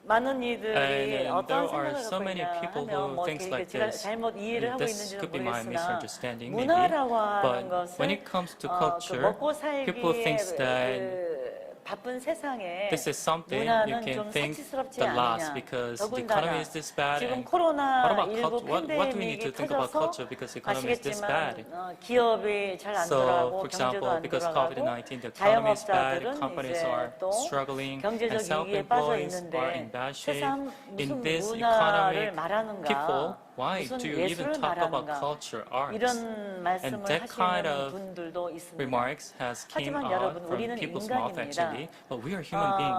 많은 이들이 And 어떤 there are 생각을 so 갖고 many 있냐 people 하면 who 뭐 thinks 이렇게 like 제가 this. 잘못 이해를 하고 This 있는지는 could be my 모르겠으나 misunderstanding, maybe. 문화라고 하는 But 것은 when it comes to 그 culture, 먹고 people think 살기의 that 그 바쁜 세상에 this is something you 문화는 can 좀 think 사치스럽지 the loss 않느냐. because the 더군다나 economy is this bad. 지금 And what about 코로나19 culture? What do we need 팬데믹이 to think about 터져서 culture because the economy is this bad? 아시겠지만 기업이 잘 안 So, 돌아가고 for 경제도 example, 안 because 돌아가고 COVID-19, the economy is bad, 자영업자들은 companies 이제 are 또 struggling, and 경제적 위기에 빠져 self-employed are in 있는데 bad shape. 세상 In 무슨 this 문화를 economic 말하는가 people, why 무슨 do you even 예술을 talk about 말하는가 culture, arts? 이런 말씀을 that kind 하시는 of 분들도 있습니다. Remarks has came 하지만 out 여러분 from 우리는 people's mouth 인간입니다. actually, but we are human beings.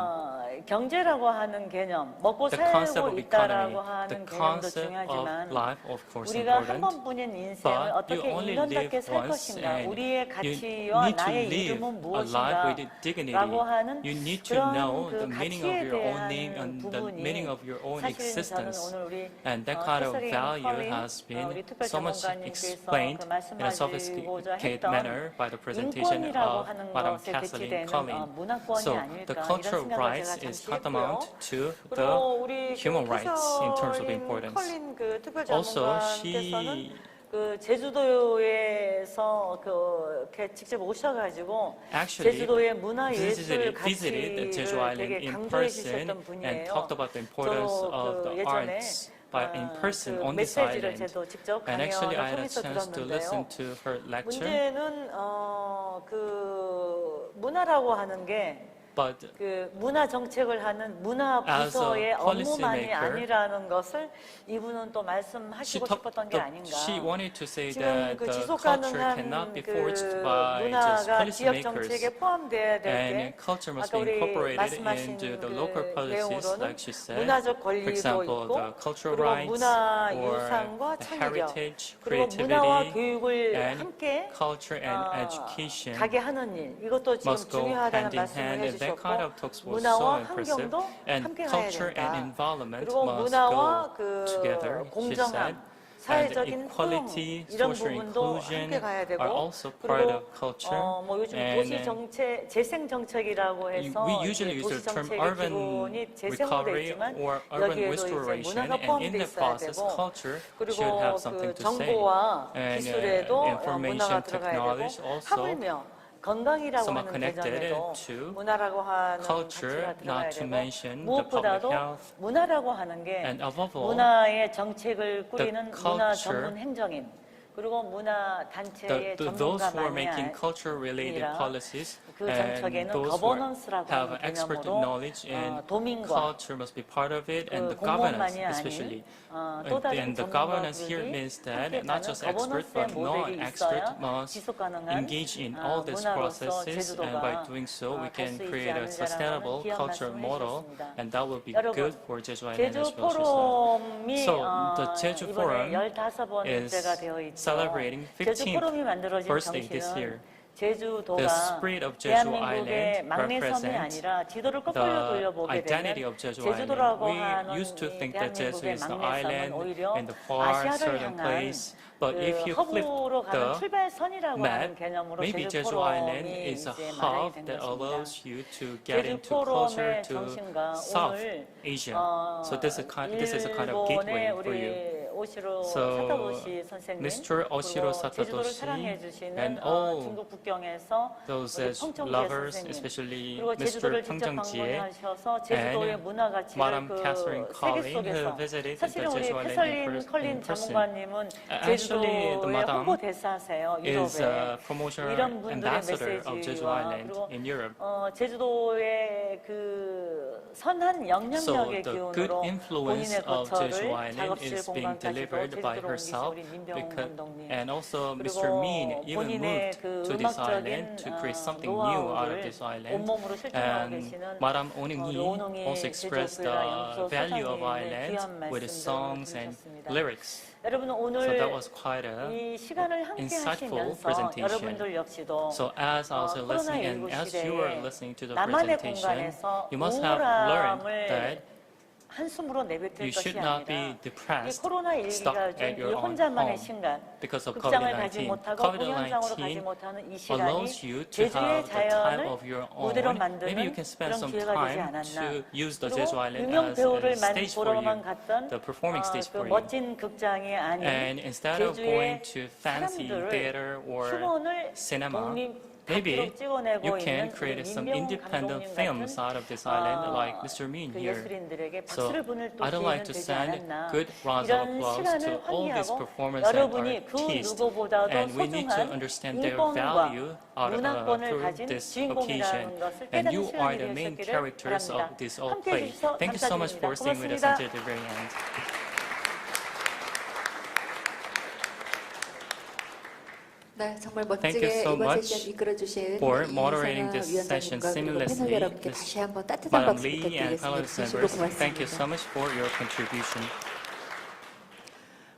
경제라고 하는 개념, 먹고 The concept 살고 of 있다라고 economy, 하는 the 개념도 concept of 중요하지만 life, of course, 우리가 한 important. 번뿐인 인생을 But you 어떻게 only 인간답게 live 살 once, 것인가, and 우리의 you 가치와 need to 나의 live 이름은 a life 무엇인가 with dignity. 라고 하는 You need to 그런 know 그 the meaning of 가치에 your own 대한 name and the 부분이 meaning of your own 사실은 저는 existence. 오늘 우리 And that kind of 캐서린 value 컬린 has been 우리 특별 so much 자문관님께서 explained 그 in a 말씀하시고자 sophisticated 했던 manner by the presentation 인권이라고 of 하는 Madam 것에 Kathleen 배치되는 Collin. 문화권이 So 아닐까 the 이런 cultural 생각을 rights 제가 is 잠시 tantamount 했고요. to the 그리고 우리 human rights in terms of 캐서린 importance. 컬린 그 특별 Also, 자문관께서는 she 그 제주도에서 그 이렇게 직접 오셔가지고 actually 제주도의 문화 예술 visited the Jeju 가치를 Island 되게 in 강조해 person 주셨던 and 분이에요. talked about the importance 저도 of 그 the 예전에 arts by in person 그 on this 메시지를 island. 저도 직접 And actually, I 강연을 had a 통해서 chance to 들었는데요. listen to her lecture. 문제는 그 문화라고 하는 게 But 그 문화 정책을 하는 문화 부서의 As a policy 업무만이 maker, 아니라는 것을 이분은 또 말씀하시고 싶었던 게 아닌가. she wanted to say 지금 that 그 the 지속 culture 가능한 cannot be 그 forged by just 문화가 policy 지역 makers. 정책에 포함돼야 될 And 게 culture must 아까 be 우리 incorporated 말씀하신 into 그 the local policies, 내용으로는 like she said. 문화적 For 권리도 example, 있고 the cultural 그리고 rights 문화 or 유산과 the 창의력 heritage, 그리고 문화와 creativity, 교육을 and 함께 culture and education 가게 하는 일 이것도 지금 must go 중요하다는 hand in 말씀을 hand, and 해주셨고 that kind of 있었고 talks was so 문화와 impressive. 환경도 And 함께 가야 culture and 된다. environment 그리고 must 문화와 go together, 그 she said. 공정함, And 사회적인 equality, 포용 이런 social 부분도 inclusion 함께 가야 되고 are also part 그리고 of culture. 뭐 요즘 And 도시 정책, 재생 정책이라고 해서 we usually use 도시 the term 정책의 urban 기본이 재생으로 돼 recovery 있지만 or urban 여기에도 이제 restoration, 문화가 and in 포함돼 the 있어야 process, 되고 culture 그리고 should have 그 something to say. 정보와 And 기술에도 information 문화가 들어가야 technology 되고 also 하물며 건강이라고 somewhat 하는 connected 개념에도 to 문화라고 하는 culture, 가치가 들어가야 not to 되고 mention the 무엇보다도 public health. 문화라고 하는 게 And above all, 문화의 정책을 꾸리는 문화 culture, 전문 행정인 그리고 문화 단체의 those who are 전문가만이 making culture-related 아니라 policies 그 and 정책에는 those who 거버넌스라고 have 하는 expert 개념으로 knowledge in 도민과 culture must be part of it, and 그 the governance 공무원만이 아닌 especially. 또 다른 And the governance here 전문가들이 means that 함께 not 가는 just expert 거버넌스의 but 모델이 non-expert 있어야 must 지속 가능한 engage in all these 문화로서 processes, and by 제주도가 doing so, we 갈 can 수 있지 create a 않느냐라는 sustainable 귀한 culture 말씀을 model, 해주셨습니다. and that will be 여러분, good for Jeju Island 제주 as well, she said. 포럼이 So, the Jeju Forum 이번에 15번째가 is 되어 있죠. celebrating 제주 15th 포럼이 만들어진 birthday this year. 정신은 제주도가 The spirit of Jeju 대한민국의 Island 막내 섬이 represents 아니라 지도를 거꾸로 the 돌려보게 identity 되면 of Jeju 제주도라고 Island. 하는 We used to 이 think that Jeju 대한민국의 is the 막내 섬은 island 오히려 in the far 아시아를 certain 향한 place. But if 그 you flip 허브로 가는 the 출발선이라고 하는 map, 개념으로 maybe 제주 Jeju Island 포럼이 is a 이제 hub 마련이 된 that 것입니다. allows you to get 제주 into closer 포럼의 to 정신과 South 오늘 Asia. So this is a kind of gateway 일본의 for you. 우리 오시로 So, 사타도시 선생님 Mr. Oshiro 그리고 제주도를 Satoshi 사랑해 주시는 and all 중국 북경에서 those 우리 as 평정지의 lovers, 선생님 especially 그리고 제주도를 Mr. 직접 평정지에 방문하셔서 제주도의 and 문화 가치를 Madam 그 Catherine 세계 Collin, who 속에서 visited 사실은 the 우리 Jeju Island 캐설린 컬린 in person. 자문관님은 Actually, the 제주도의 Madam 홍보 대사세요 is 유럽에 a promotion 이런 분들의 ambassador of Jeju 메시지와 Island 그리고 in Europe. 제주도의 그 선한 So 영향력의 the good 기운으로 influence 본인의 of Jeju 거처를 Island 작업실 is being 공간까지도 delivered by 제주도로 옮기신 herself, 우리 민병 because, 감독님 and also Mr. 그리고 Min even 본인의 moved 그 to this 음악적인 island to create something new out of 노하우를 this island. 온몸으로 실천하고 And 계시는 Madam Oning-hee 노은홍이 also expressed the 제주도라 value of 영소 island 사장님의 with his songs and 들으셨습니다. lyrics. 여러분 So 오늘 that was quite a 이 시간을 함께 insightful 하시면서 presentation. 여러분들 역시도 So as I was listening and 코로나19 as you were 시대에 listening to the 나만의 presentation, 공간에서 you must have learned 우울함을 that 한숨으로 내뱉을 you 것이 should not 아니라 be 이 depressed, 코로나19가 stuck at 준 이 your own 혼자만의 home 순간 because of 극장을 가지 COVID-19. 못하고 공연장으로 가지 COVID-19 못하는 이 시간이 allows you to 제주의 have the time 자연을 of your own. 무대로 Maybe 만드는 you can spend 그런 some 기회가 되지 time 않았나. to use the 그리고 Jeju Island 유명 as 배우를 a stage for 보러만 you, 갔던 the performing stage 그 for you. 멋진 극장이 아닌 And instead of going 제주의 to fancy 사람들을 theater or 휴먼을 cinema, 독립 maybe 다큐로 찍어내고 you can 있는 create 우리 some 민병 independent 감독님 films 같은 out of this island, like Mr. Min 그 here. 예술인들에게 So 박수를 보낼 또 I'd 기회는 like to 되지 send 않았나. good rounds of 이런 applause 시간을 to all these 환기하고 performers and 여러분이 그 artists, 누구보다도 and we need to 소중한 understand their 인권과 value 문화권을 through 가진 this 주인공이라는 occasion. 것을 And 깨닫는 you are 시간이 the main 되셨기를 characters 바랍니다. of this old 함께해 play. 주셔서 Thank you so much for staying with us 감사드립니다. until the very end. 네, 정말 Thank you 멋지게 so 이번 much 세션 이끌어주신 for 이상아 moderating this 위원장님과 session 그리고 seamlessly. 패널 여러분께 Ms. 다시 한번 따뜻한 Madam 박수 Lee and 부탁드리겠습니다. panelists 진심으로 members, thank you 고맙습니다. so much for your contribution.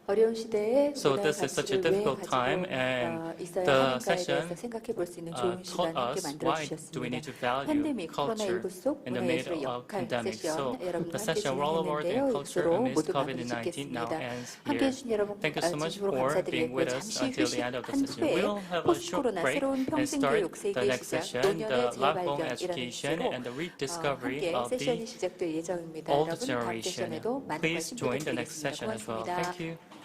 어려운 시대에 So 문화의 this is such a 가치를 왜 difficult time, 가지고 and 있어야 the 하는가에 session 대해서 생각해 볼 수 있는 좋은 taught 시간 함께 us 만들어 why do we need to 주셨습니다. value 팬데믹 culture 코로나19 속 in the middle 문화예술의 of 역할 pandemic. 세션 So 여러분과 the 함께 session World of Art and 진행했는데요. Culture 이것으로 amidst 모두 마무리 COVID-19 now 짓겠습니다. ends 함께 here. 해주신 여러분 Thank you so much 진심으로 for being 감사드리겠고요. with us 잠시 until the end of the 휴식한 session. 후에 We'll have a 포스트 short 코로나 break 새로운 and 평생교육 start 세계 the next 시작 session, 노년의 the lifelong 재발견이라는 education 주제로 and the rediscovery 함께 of 세션이 the 시작될 예정입니다. old 여러분 다음 generation. 세션에도 많은 Please 관심 join the next 부탁드리겠습니다. session as well. 고맙습니다. Thank you.